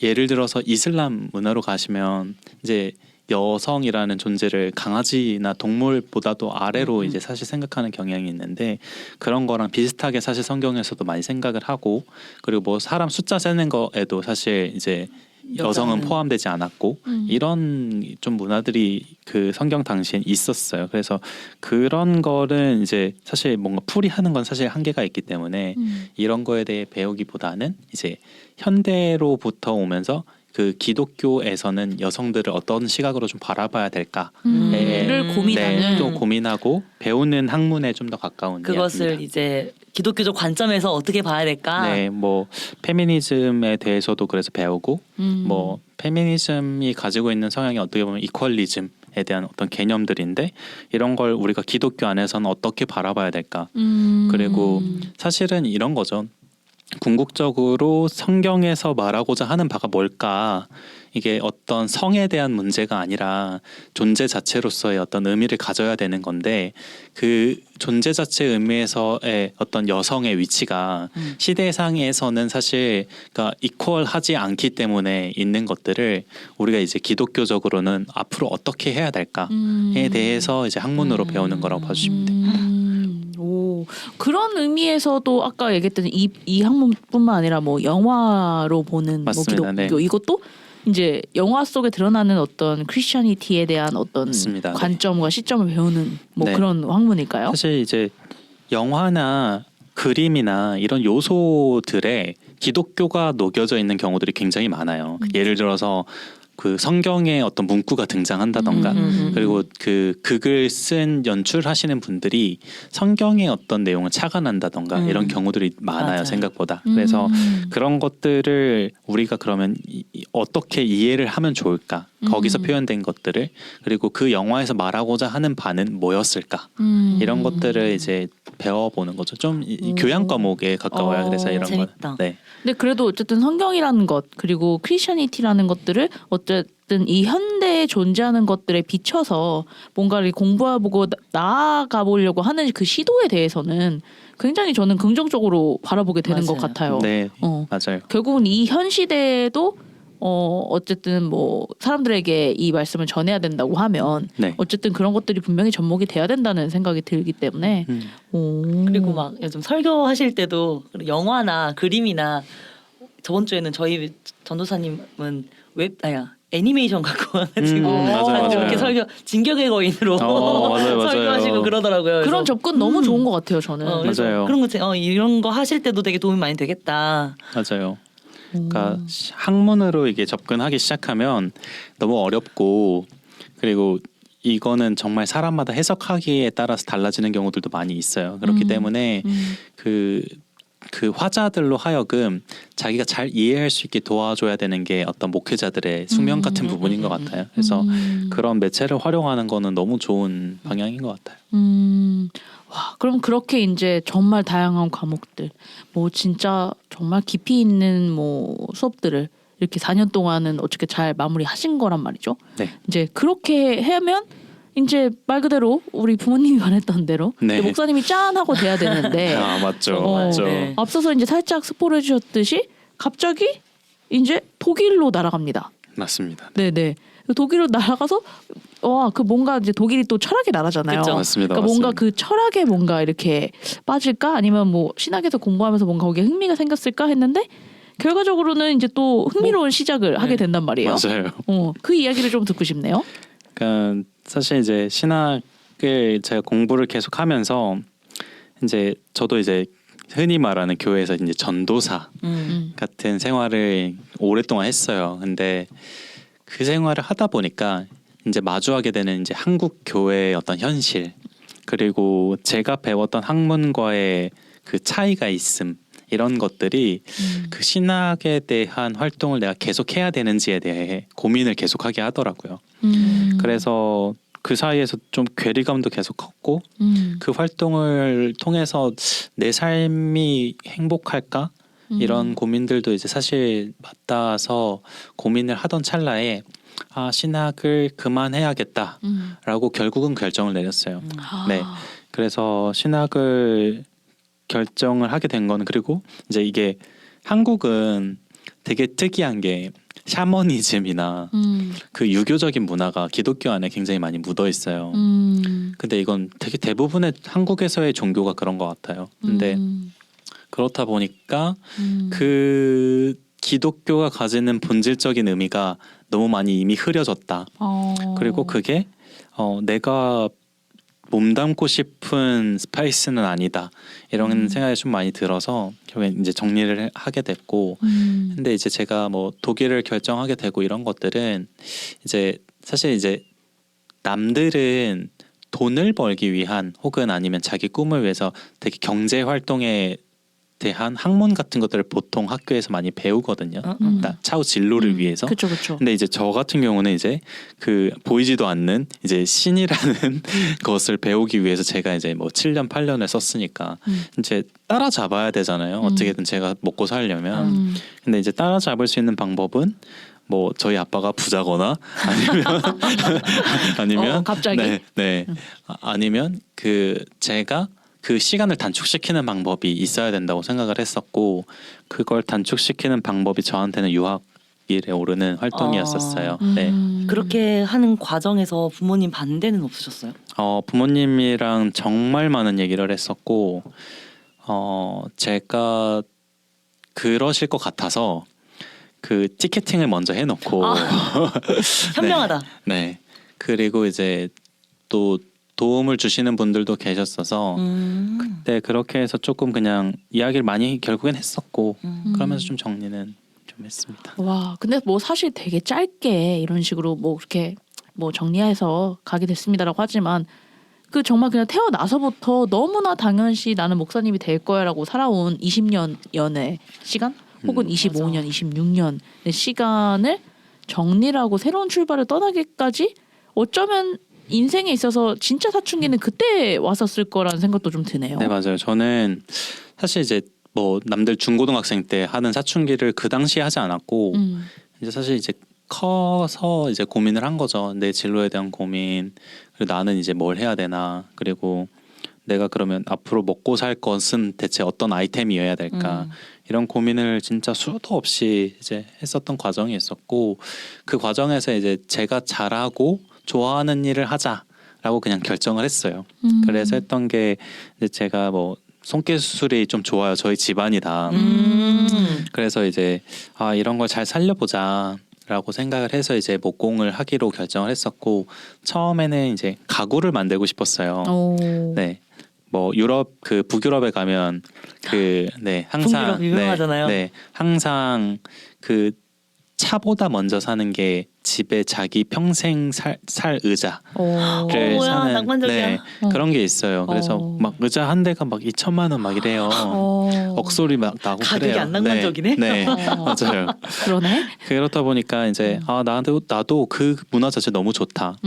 Speaker 3: 예를 들어서 이슬람 문화로 가시면 이제 여성이라는 존재를 강아지나 동물보다도 아래로 이제 사실 생각하는 경향이 있는데 그런 거랑 비슷하게 사실 성경에서도 많이 생각을 하고 그리고 뭐 사람 숫자 세는 거에도 사실 이제 여성은 포함되지 않았고 이런 좀 문화들이 그 성경 당시엔 있었어요. 그래서 그런 거는 이제 사실 뭔가 풀이하는 건 사실 한계가 있기 때문에 이런 거에 대해 배우기보다는 이제 현대로부터 오면서 그 기독교에서는 여성들을 어떤 시각으로 좀 바라봐야 될까
Speaker 1: 를 고민하는.
Speaker 3: 네, 또 고민하고 배우는 학문에 좀 더 가까운
Speaker 2: 그것을
Speaker 3: 이야기입니다.
Speaker 2: 이제 기독교적 관점에서 어떻게 봐야 될까?
Speaker 3: 네, 뭐 페미니즘에 대해서도 그래서 배우고 뭐 페미니즘이 가지고 있는 성향이 어떻게 보면 이퀄리즘에 대한 어떤 개념들인데 이런 걸 우리가 기독교 안에서는 어떻게 바라봐야 될까? 그리고 사실은 이런 거죠. 궁극적으로 성경에서 말하고자 하는 바가 뭘까? 이게 어떤 성에 대한 문제가 아니라 존재 자체로서의 어떤 의미를 가져야 되는 건데 그 존재 자체의 의미에서의 어떤 여성의 위치가 시대상에서는 사실 그러니까 이퀄하지 않기 때문에 있는 것들을 우리가 이제 기독교적으로는 앞으로 어떻게 해야 될까에 대해서 이제 학문으로 배우는 거라고 봐주시면 돼요.
Speaker 1: 오 그런 의미에서도 아까 얘기했던 이 학문뿐만 아니라 뭐 영화로 보는
Speaker 3: 맞습니다.
Speaker 1: 뭐 기독교
Speaker 3: 네.
Speaker 1: 이것도 이제 영화 속에 드러나는 어떤 크리스천이티에 대한 어떤
Speaker 3: 맞습니다. 네.
Speaker 1: 관점과 시점을 배우는 뭐
Speaker 3: 네.
Speaker 1: 그런 학문일까요?
Speaker 3: 사실 이제 영화나 그림이나 이런 요소들에 기독교가 녹여져 있는 경우들이 굉장히 많아요. 예를 들어서 그 성경에 어떤 문구가 등장한다던가 그리고 그 극을 쓴 연출하시는 분들이 성경의 어떤 내용을 착안한다던가 이런 경우들이 많아요.
Speaker 2: 맞아요.
Speaker 3: 생각보다. 그래서 그런 것들을 우리가 그러면 어떻게 이해를 하면 좋을까? 거기서 표현된 것들을 그리고 그 영화에서 말하고자 하는 바는 뭐였을까? 이런 것들을 이제 배워보는 거죠. 좀 교양 과목에 가까워요. 그래서 이런
Speaker 2: 재밌다.
Speaker 3: 거. 네.
Speaker 1: 근데 그래도 어쨌든 성경이라는 것 그리고 크리스천이티라는 것들을 어쨌든 이 현대에 존재하는 것들에 비춰서 뭔가를 공부해보고 나아가 보려고 하는 그 시도에 대해서는 굉장히 저는 긍정적으로 바라보게 되는 것
Speaker 2: 맞아요.
Speaker 1: 같아요.
Speaker 3: 네.
Speaker 1: 어.
Speaker 3: 맞아요.
Speaker 1: 결국은 이 현 시대에도 어쨌든 뭐 사람들에게 이 말씀을 전해야 된다고 하면
Speaker 3: 네.
Speaker 1: 어쨌든 그런 것들이 분명히 접목이 돼야 된다는 생각이 들기 때문에 오.
Speaker 2: 그리고 막 요즘 설교하실 때도 영화나 그림이나 저번 주에는 저희 전도사님은 애니메이션 갖고 와가지고
Speaker 3: 맞아요.
Speaker 2: 이렇게 설교 진격의 거인으로
Speaker 3: 맞아요.
Speaker 2: 설교하시고 그러더라고요.
Speaker 1: 그런
Speaker 2: 그래서
Speaker 1: 접근 너무 좋은 것 같아요. 저는.
Speaker 2: 그래서
Speaker 3: 맞아요.
Speaker 2: 그런 거 이런 거 하실 때도 되게 도움이 많이 되겠다.
Speaker 3: 맞아요. 그러니까 학문으로 이게 접근하기 시작하면 너무 어렵고 그리고 이거는 정말 사람마다 해석하기에 따라서 달라지는 경우들도 많이 있어요. 그렇기 때문에 그 화자들로 하여금 자기가 잘 이해할 수 있게 도와줘야 되는 게 어떤 목회자들의 숙명 같은 부분인 것 같아요. 그래서 그런 매체를 활용하는 거는 너무 좋은 방향인 것 같아요.
Speaker 1: 와, 그럼 그렇게 이제 정말 다양한 과목들, 뭐 진짜 정말 깊이 있는 뭐 수업들을 이렇게 4년 동안은 어떻게 잘 마무리하신 거란 말이죠.
Speaker 3: 네.
Speaker 1: 이제 그렇게 하면 이제 말 그대로 우리 부모님이 말했던 대로
Speaker 3: 네.
Speaker 1: 이제 목사님이 짠 하고 돼야 되는데
Speaker 3: 아 맞죠,
Speaker 1: 어,
Speaker 3: 맞죠.
Speaker 2: 네.
Speaker 1: 앞서서 이제 살짝 스포를 해주셨듯이 갑자기 이제 독일로 날아갑니다.
Speaker 3: 맞습니다.
Speaker 1: 네네. 독일로 날아가서 와 그 뭔가 이제 독일이 또 철학의 나라잖아요.
Speaker 2: 그쵸.
Speaker 3: 맞습니다.
Speaker 1: 그러니까 뭔가
Speaker 3: 맞습니다.
Speaker 1: 그 철학에 뭔가 이렇게 빠질까 아니면 뭐 신학에서 공부하면서 뭔가 거기에 흥미가 생겼을까 했는데 결과적으로는 이제 또 흥미로운 시작을 하게 된단 말이에요.
Speaker 3: 맞아요.
Speaker 1: 그 이야기를 좀 듣고 싶네요.
Speaker 3: 그러니까 사실 이제 신학을 제가 공부를 계속하면서 이제 저도 이제 흔히 말하는 교회에서 이제 전도사 같은 생활을 오랫동안 했어요. 근데 그 생활을 하다 보니까 이제 마주하게 되는 이제 한국 교회의 어떤 현실 그리고 제가 배웠던 학문과의 그 차이가 있음 이런 것들이 그 신학에 대한 활동을 내가 계속 해야 되는지에 대해 고민을 계속하게 하더라고요. 그래서 그 사이에서 좀 괴리감도 계속 컸고 그 활동을 통해서 내 삶이 행복할까 이런 고민들도 이제 사실 맞닿아서 고민을 하던 찰나에 아 신학을 그만해야겠다라고 결국은 결정을 내렸어요. 네, 그래서 신학을 결정을 하게 된 거는 그리고 이제 이게 한국은 되게 특이한 게 샤머니즘이나 그 유교적인 문화가 기독교 안에 굉장히 많이 묻어 있어요. 근데 이건 되게 대부분의 한국에서의 종교가 그런 것 같아요. 근데 그렇다 보니까 그 기독교가 가지는 본질적인 의미가 너무 많이 이미 흐려졌다. 그리고 그게 내가 몸담고 싶은 스파이스는 아니다. 이런 생각이 좀 많이 들어서 결국엔 이제 정리를 하게 됐고 근데 이제 제가 뭐 독일을 결정하게 되고 이런 것들은 이제 사실 이제 남들은 돈을 벌기 위한 혹은 아니면 자기 꿈을 위해서 되게 경제 활동에 대한 학문 같은 것들을 보통 학교에서 많이 배우거든요. 차후 진로를 위해서.
Speaker 1: 그렇죠, 그렇죠.
Speaker 3: 근데 이제 저 같은 경우는 이제 그 보이지도 않는 이제 신이라는 것을 배우기 위해서 제가 이제 뭐 7년 8년을 썼으니까 이제 따라잡아야 되잖아요. 어떻게든 제가 먹고 살려면. 근데 이제 따라잡을 수 있는 방법은 뭐 저희 아빠가 부자거나 아니면
Speaker 1: 갑자기?
Speaker 3: 네. 아니면 그 제가 그 시간을 단축시키는 방법이 있어야 된다고 생각을 했었고 그걸 단축시키는 방법이 저한테는 유학길에 오르는 활동이었었어요. 네.
Speaker 2: 그렇게 하는 과정에서 부모님 반대는 없으셨어요?
Speaker 3: 부모님이랑 정말 많은 얘기를 했었고 제가 그러실 것 같아서 그 티켓팅을 먼저 해놓고
Speaker 2: 현명하다.
Speaker 3: 네. 그리고 이제 또 도움을 주시는 분들도 계셨어서 그때 그렇게 해서 조금 그냥 이야기를 많이 결국엔 했었고 그러면서 좀 정리는 좀 했습니다.
Speaker 1: 와, 근데 뭐 사실 되게 짧게 이런 식으로 뭐 그렇게 뭐 정리해서 가게 됐습니다라고 하지만 그 정말 그냥 태어나서부터 너무나 당연시 나는 목사님이 될 거야라고 살아온 20년의 시간 혹은 25년, 26년의 시간을 정리하고 새로운 출발을 떠나기까지 어쩌면 인생에 있어서 진짜 사춘기는 그때 왔었을 거라는 생각도 좀 드네요.
Speaker 3: 네 맞아요. 저는 사실 이제 뭐 남들 중고등학생 때 하는 사춘기를 그 당시에 하지 않았고 이제 사실 이제 커서 이제 고민을 한 거죠. 내 진로에 대한 고민 그리고 나는 이제 뭘 해야 되나 그리고 내가 그러면 앞으로 먹고 살 것은 대체 어떤 아이템이어야 될까 이런 고민을 진짜 수도 없이 이제 했었던 과정이 있었고 그 과정에서 이제 제가 잘하고 좋아하는 일을 하자라고 그냥 결정을 했어요. 그래서 했던 게 이제 제가 뭐 손기술이 좀 좋아요. 저희 집안이 다. 그래서 이제 이런 걸 잘 살려보자. 라고 생각을 해서 이제 목공을 하기로 결정을 했었고 처음에는 이제 가구를 만들고 싶었어요. 네. 뭐 유럽 그 북유럽에 가면 항상
Speaker 2: 북유럽 유명하잖아요.
Speaker 3: 네, 항상 그 차보다 먼저 사는 게 집에 자기 평생 살 의자를
Speaker 2: 뭐야,
Speaker 3: 사는
Speaker 2: 낭만적이야.
Speaker 3: 그런 게 있어요. 그래서 막 의자 한 대가 막 2천만 원 막 이래요. 억소리 막 나고
Speaker 2: 가격이
Speaker 3: 그래요.
Speaker 2: 안 낭만적이네?
Speaker 3: 네, 맞아요.
Speaker 1: 그러네.
Speaker 3: 그렇다 보니까 이제 나도 그 문화 자체 너무 좋다.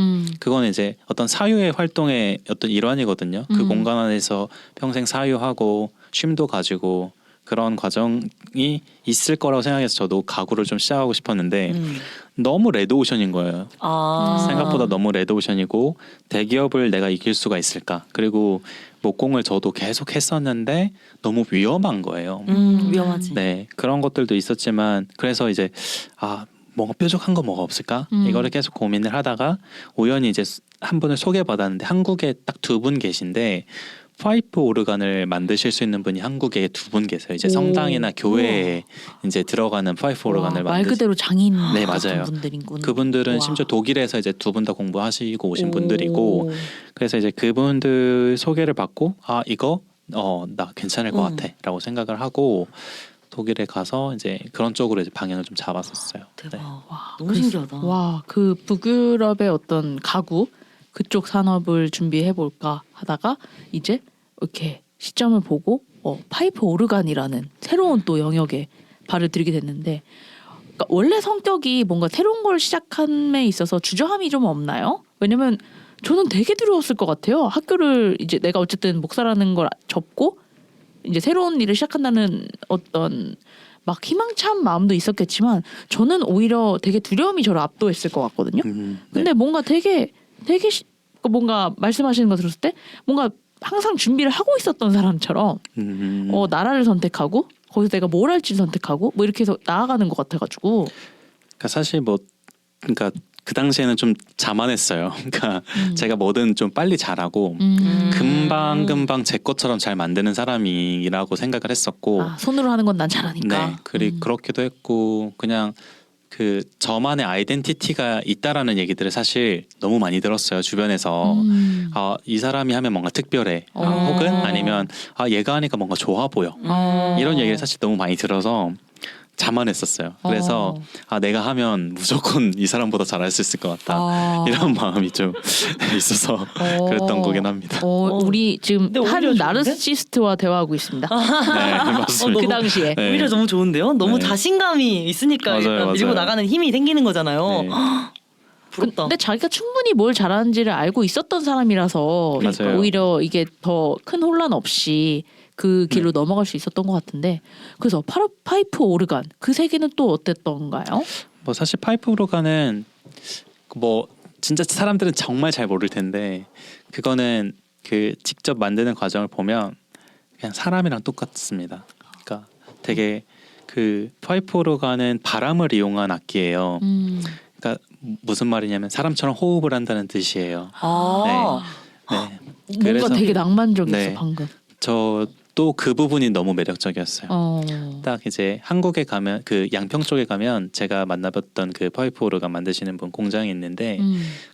Speaker 3: 그건 이제 어떤 사유의 활동의 어떤 일환이거든요. 그 공간 안에서 평생 사유하고 쉼도 가지고 그런 과정이 있을 거라고 생각해서 저도 가구를 좀 시작하고 싶었는데 너무 레드오션인 거예요. 생각보다 너무 레드오션이고 대기업을 내가 이길 수가 있을까? 그리고 목공을 저도 계속 했었는데 너무 위험한 거예요.
Speaker 2: 위험하지.
Speaker 3: 네, 그런 것들도 있었지만 그래서 이제 뭔가 뾰족한 거 뭐가 없을까? 이거를 계속 고민을 하다가 우연히 이제 한 분을 소개받았는데 한국에 딱 2분 계신데 파이프 오르간을 만드실 수 있는 분이 한국에 2분 계세요. 이제 성당이나 교회에 이제 들어가는 파이프 오르간을
Speaker 1: 말 그대로 장인
Speaker 3: 네,
Speaker 1: 같은
Speaker 3: 맞아요.
Speaker 1: 분들이군.
Speaker 3: 그분들은
Speaker 1: 와.
Speaker 3: 심지어 독일에서 이제 2분 다 공부하시고 오신 분들이고 그래서 이제 그분들 소개를 받고 이거 나 괜찮을 것 같아라고 생각을 하고 독일에 가서 이제 그런 쪽으로 이제 방향을 좀 잡았었어요.
Speaker 2: 대박.
Speaker 3: 네.
Speaker 1: 와,
Speaker 2: 너무 신기하다.
Speaker 1: 와, 그 북유럽의 어떤 가구 그쪽 산업을 준비해 볼까 하다가 이제 이렇게 시점을 보고 파이프 오르간이라는 새로운 또 영역에 발을 들이게 됐는데 그러니까 원래 성격이 뭔가 새로운 걸 시작함에 있어서 주저함이 좀 없나요? 왜냐면 저는 되게 두려웠을 것 같아요. 학교를 이제 내가 어쨌든 목사라는 걸 접고 이제 새로운 일을 시작한다는 어떤 막 희망찬 마음도 있었겠지만 저는 오히려 되게 두려움이 저를 압도했을 것 같거든요. 근데 뭔가 되게 뭔가 말씀하시는 거 들었을 때 뭔가 항상 준비를 하고 있었던 사람처럼 나라를 선택하고 거기서 내가 뭘 할지 선택하고 뭐 이렇게 해서 나아가는 것 같아가지고
Speaker 3: 그러니까 사실 그러니까 그 당시에는 좀 자만했어요. 그러니까 제가 뭐든 좀 빨리 잘하고 금방 제 것처럼 잘 만드는 사람이라고 생각을 했었고
Speaker 1: 손으로 하는 건 난 잘하니까.
Speaker 3: 네, 그렇기도 했고 그냥 그 저만의 아이덴티티가 있다라는 얘기들을 사실 너무 많이 들었어요 주변에서. 이 사람이 하면 뭔가 특별해. 혹은 아니면 얘가 하니까 뭔가 좋아 보여. 이런 얘기를 사실 너무 많이 들어서 자만했었어요. 그래서 내가 하면 무조건 이 사람보다 잘할 수 있을 것 같다. 이런 마음이 좀 있어서 그랬던 거긴 합니다.
Speaker 1: 우리 지금
Speaker 2: 근데
Speaker 1: 한
Speaker 2: 오히려 좋은데?
Speaker 1: 나르시시스트와 대화하고 있습니다.
Speaker 3: 네, 맞습니다.
Speaker 1: 그 당시에.
Speaker 3: 네.
Speaker 2: 오히려 너무 좋은데요? 너무
Speaker 3: 네.
Speaker 2: 자신감이 있으니까
Speaker 3: 맞아요,
Speaker 2: 일단 밀고
Speaker 3: 맞아요.
Speaker 2: 나가는 힘이 생기는 거잖아요.
Speaker 3: 네.
Speaker 2: 부럽다.
Speaker 1: 근데 자기가 충분히 뭘 잘하는지를 알고 있었던 사람이라서
Speaker 3: 맞아요.
Speaker 1: 오히려 이게 더 큰 혼란 없이 그 길로 넘어갈 수 있었던 것 같은데 그래서 파이프 오르간 그 세계는 또 어땠던가요?
Speaker 3: 뭐 사실 파이프 오르간은 뭐 진짜 사람들은 정말 잘 모를 텐데 그거는 그 직접 만드는 과정을 보면 그냥 사람이랑 똑같습니다. 그러니까 되게 그 파이프 오르간은 바람을 이용한 악기예요. 그러니까 무슨 말이냐면 사람처럼 호흡을 한다는 뜻이에요. 네.
Speaker 1: 뭔가 되게 낭만적이었어
Speaker 3: 네.
Speaker 1: 방금.
Speaker 3: 저도 그 부분이 너무 매력적이었어요. 딱 이제 한국에 가면 그 양평 쪽에 가면 제가 만나봤던 그 파이프 오르간 만드시는 분 공장이 있는데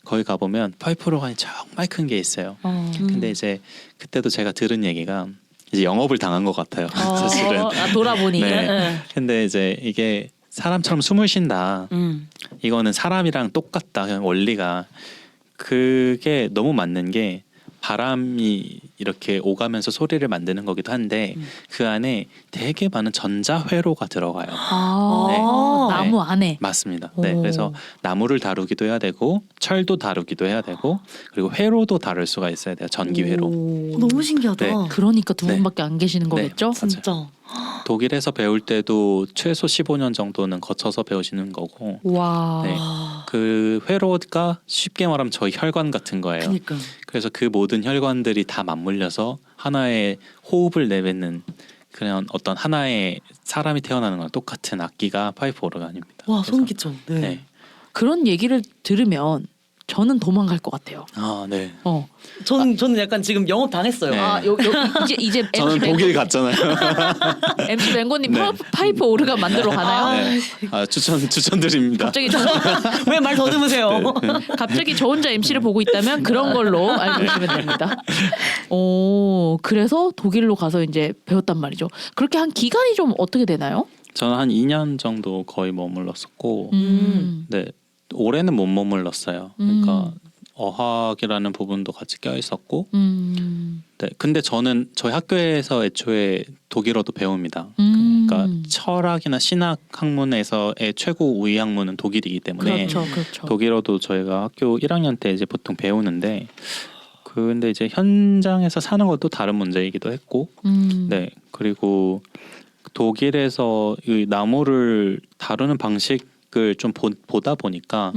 Speaker 3: 거기 가보면 파이프 오르간이 정말 큰 게 있어요. 근데 이제 그때도 제가 들은 얘기가 이제 영업을 당한 것 같아요. 사실은.
Speaker 1: 돌아보니.
Speaker 3: 네. 근데 이제 이게 사람처럼 숨을 쉰다. 이거는 사람이랑 똑같다. 그냥 원리가 그게 너무 맞는 게 바람이 이렇게 오가면서 소리를 만드는 거기도 한데 그 안에 되게 많은 전자회로가 들어가요.
Speaker 1: 아,
Speaker 3: 네.
Speaker 1: 나무 안에.
Speaker 3: 맞습니다. 네,
Speaker 1: 오.
Speaker 3: 그래서 나무를 다루기도 해야 되고 철도 다루기도 해야 되고 그리고 회로도 다룰 수가 있어야 돼요. 전기 회로.
Speaker 1: 오.
Speaker 2: 너무 신기하다.
Speaker 3: 네.
Speaker 1: 그러니까 두
Speaker 3: 네.
Speaker 1: 분밖에 안 계시는
Speaker 3: 네.
Speaker 1: 거겠죠?
Speaker 2: 진짜.
Speaker 3: 독일에서 배울 때도 최소 15년 정도는 거쳐서 배우시는 거고
Speaker 1: 와.
Speaker 3: 네. 그 회로가 쉽게 말하면 저희 혈관 같은 거예요.
Speaker 2: 그러니까.
Speaker 3: 그래서 그 모든 혈관들이 다 맞물려서 하나의 호흡을 내뱉는 그런 어떤 하나의 사람이 태어나는 거랑 똑같은 악기가 파이프 오르간입니다.
Speaker 2: 와
Speaker 3: 그래서-
Speaker 2: 소름 끼쳐. 네.
Speaker 3: 네.
Speaker 1: 그런 얘기를 들으면 저는 도망갈 것 같아요.
Speaker 3: 아, 네.
Speaker 2: 저는 약간 지금 영업 당했어요.
Speaker 3: 네.
Speaker 1: 이제
Speaker 3: 저는 독일 갔잖아요.
Speaker 1: MC 맹고님
Speaker 3: 네.
Speaker 1: 파이프 오르간 만들어 가나요?
Speaker 3: 네. 아, 추천드립니다.
Speaker 1: 갑자기
Speaker 2: 왜 말 더듬으세요?
Speaker 1: 갑자기 저 혼자 MC를 보고 있다면 그런 걸로 알고 계시면 됩니다. 오, 그래서 독일로 가서 이제 배웠단 말이죠. 그렇게 한 기간이 좀 어떻게 되나요?
Speaker 3: 저는 한 2년 정도 거의 머물렀었고 네. 올해는 못 머물렀어요. 그러니까 어학이라는 부분도 같이 껴 있었고 네. 근데 저는 저희 학교에서 애초에 독일어도 배웁니다. 그러니까 철학이나 신학 학문에서의 최고 우위 학문은 독일이기 때문에
Speaker 1: 그렇죠.
Speaker 3: 독일어도 저희가 학교 1학년 때 이제 보통 배우는데 근데 이제 현장에서 사는 것도 다른 문제이기도 했고 네. 그리고 독일에서 이 나무를 다루는 방식을 좀 보다 보니까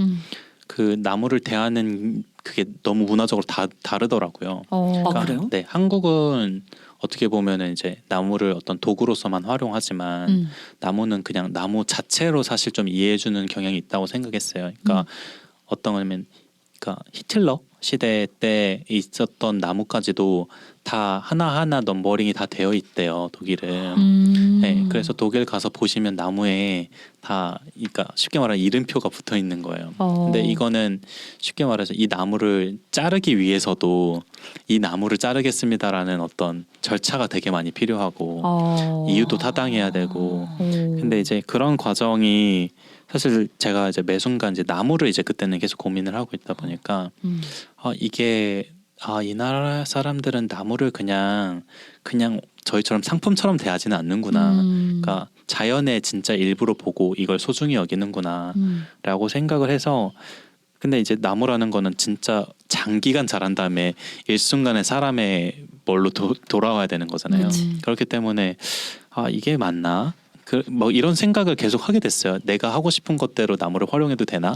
Speaker 3: 그 나무를 대하는 그게 너무 문화적으로 다르더라고요.
Speaker 2: 아, 그래요?
Speaker 3: 네, 한국은 어떻게 보면은 이제 나무를 어떤 도구로서만 활용하지만 나무는 그냥 나무 자체로 사실 좀 이해해주는 경향이 있다고 생각했어요. 그러니까 어떤 거냐면, 그러니까 히틀러 시대 때 있었던 나무까지도 다 하나하나 넘버링이 다 되어 있대요, 독일은. 네, 그래서 독일 가서 보시면 나무에 다, 그러니까 쉽게 말하면 이름표가 붙어 있는 거예요. 근데 이거는 쉽게 말해서 이 나무를 자르기 위해서도 이 나무를 자르겠습니다라는 어떤 절차가 되게 많이 필요하고 이유도 타당해야 되고. 근데 이제 그런 과정이 사실 제가 이제 매 순간 이제 나무를 이제 그때는 계속 고민을 하고 있다 보니까 이게 이 나라 사람들은 나무를 그냥 저희처럼 상품처럼 대하지는 않는구나. 그러니까 자연의 진짜 일부로 보고 이걸 소중히 여기는구나라고 생각을 해서. 근데 이제 나무라는 거는 진짜 장기간 자란 다음에 일순간에 사람의 뭘로 돌아와야 되는 거잖아요. 그렇기 때문에 이게 맞나? 뭐 이런 생각을 계속 하게 됐어요. 내가 하고 싶은 것대로 나무를 활용해도 되나?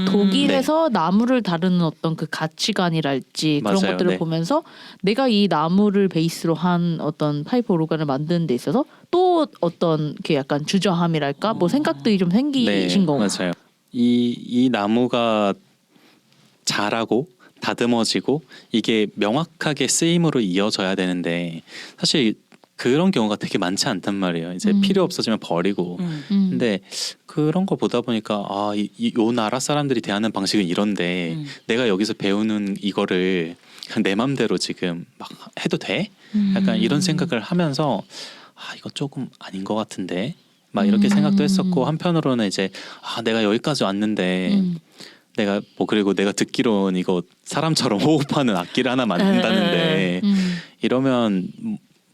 Speaker 1: 독일에서 나무를 다루는 어떤 그 가치관이랄지 그런
Speaker 3: 맞아요.
Speaker 1: 것들을
Speaker 3: 네.
Speaker 1: 보면서 내가 이 나무를 베이스로 한 어떤 파이프 오르간을 만드는 데 있어서 또 어떤 그 약간 주저함이랄까 뭐 생각들이 좀 생기신 건가요?
Speaker 3: 맞아요. 이 나무가 자라고 다듬어지고 이게 명확하게 쓰임으로 이어져야 되는데 사실 그런 경우가 되게 많지 않단 말이에요. 이제 필요 없어지면 버리고. 근데 그런 거 보다 보니까 요 나라 사람들이 대하는 방식은 이런데 내가 여기서 배우는 이거를 그냥 내 맘대로 지금 막 해도 돼? 약간 이런 생각을 하면서 이거 조금 아닌 것 같은데 막 이렇게 생각도 했었고 한편으로는 이제 내가 여기까지 왔는데 내가 그리고 내가 듣기로는 이거 사람처럼 호흡하는 악기를 하나 만든다는데 이러면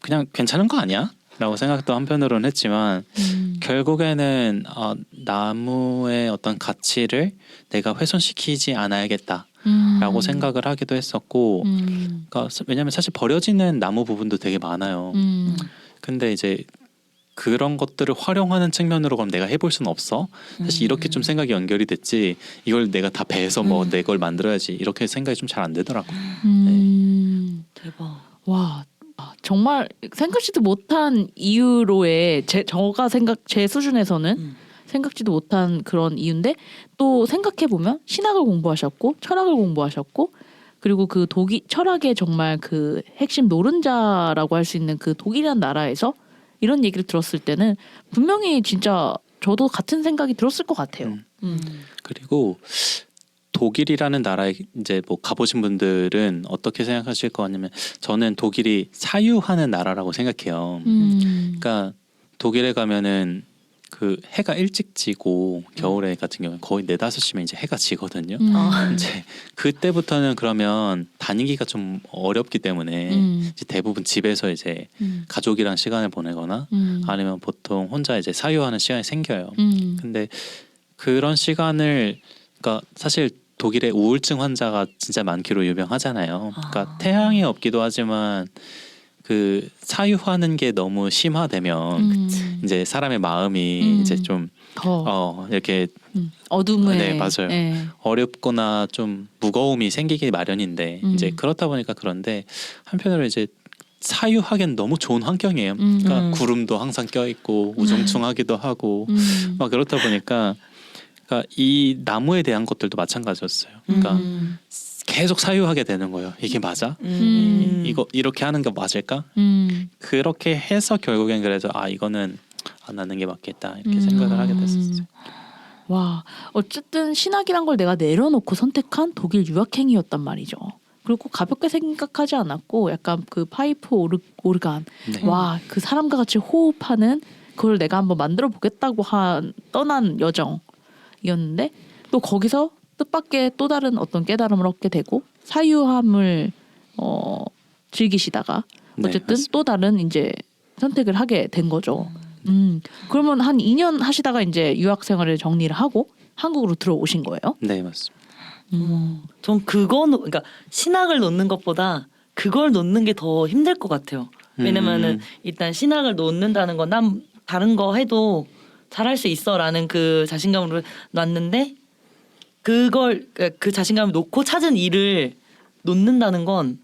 Speaker 3: 그냥 괜찮은 거 아니야? 라고 생각도 한편으로는 했지만 결국에는 나무의 어떤 가치를 내가 훼손시키지 않아야겠다 라고 생각을 하기도 했었고 그러니까 왜냐하면 사실 버려지는 나무 부분도 되게 많아요. 근데 이제 그런 것들을 활용하는 측면으로 그럼 내가 해볼 수는 없어. 사실 이렇게 좀 생각이 연결이 됐지 이걸 내가 다 배해서 뭐 내 걸 만들어야지 이렇게 생각이 좀 잘 안 되더라고요.
Speaker 2: 대박.
Speaker 1: 와 정말 생각지도 못한 이유로의 제 수준에서는 생각지도 못한 그런 이유인데 또 생각해 보면 신학을 공부하셨고 철학을 공부하셨고 그리고 그 철학의 정말 그 핵심 노른자라고 할 수 있는 그 독일이라는 나라에서 이런 얘기를 들었을 때는 분명히 진짜 저도 같은 생각이 들었을 것 같아요.
Speaker 3: 그리고 독일이라는 나라에 이제 뭐 가보신 분들은 어떻게 생각하실 것 같냐면 저는 독일이 사유하는 나라라고 생각해요. 그러니까 독일에 가면은 그 해가 일찍 지고 겨울에 같은 경우는 거의 4-5시면 이제 해가 지거든요. 이제 그때부터는 그러면 다니기가 좀 어렵기 때문에 이제 대부분 집에서 이제 가족이랑 시간을 보내거나 아니면 보통 혼자 이제 사유하는 시간이 생겨요. 근데 그런 시간을 그러니까 사실 독일의 우울증 환자가 진짜 많기로 유명하잖아요. 그러니까 태양이 없기도 하지만 그 사유하는 게 너무 심화되면 이제 사람의 마음이 이제 좀
Speaker 1: 더
Speaker 3: 이렇게
Speaker 1: 어둠에
Speaker 3: 네, 맞아요.
Speaker 1: 예.
Speaker 3: 어렵거나 좀 무거움이 생기기 마련인데 이제 그렇다 보니까 그런데 한편으로 이제 사유하기엔 너무 좋은 환경이에요. 그러니까 구름도 항상 껴 있고 우중충하기도 하고 막 그렇다 보니까 그러니까 이 나무에 대한 것들도 마찬가지였어요. 그러니까 계속 사유하게 되는 거예요. 이게 맞아? 이거 이렇게 하는 게 맞을까? 그렇게 해서 결국엔 그래서 이거는 안 하는 게 맞겠다 이렇게 생각을 하게 됐었어요.
Speaker 1: 와, 어쨌든 신학이란 걸 내가 내려놓고 선택한 독일 유학행이었단 말이죠. 그리고 가볍게 생각하지 않았고 약간 그 파이프 오르간
Speaker 3: 네.
Speaker 1: 와, 그 사람과 같이 호흡하는 그걸 내가 한번 만들어 보겠다고 떠난 여정이었는데 또 거기서 뜻밖의 또 다른 어떤 깨달음을 얻게 되고 사유함을 즐기시다가
Speaker 3: 네,
Speaker 1: 어쨌든
Speaker 3: 맞습니다.
Speaker 1: 또 다른 이제 선택을 하게 된 거죠. 그러면 한 2년 하시다가 이제 유학 생활을 정리를 하고 한국으로 들어오신 거예요?
Speaker 3: 네 맞습니다.
Speaker 2: 전 그러니까 신학을 놓는 것보다 그걸 놓는 게 더 힘들 것 같아요. 왜냐면은 일단 신학을 놓는다는 건 난 다른 거 해도 잘할 수 있어라는 그 자신감으로 놨는데 그걸 그 자신감을 놓고 찾은 일을 놓는다는 건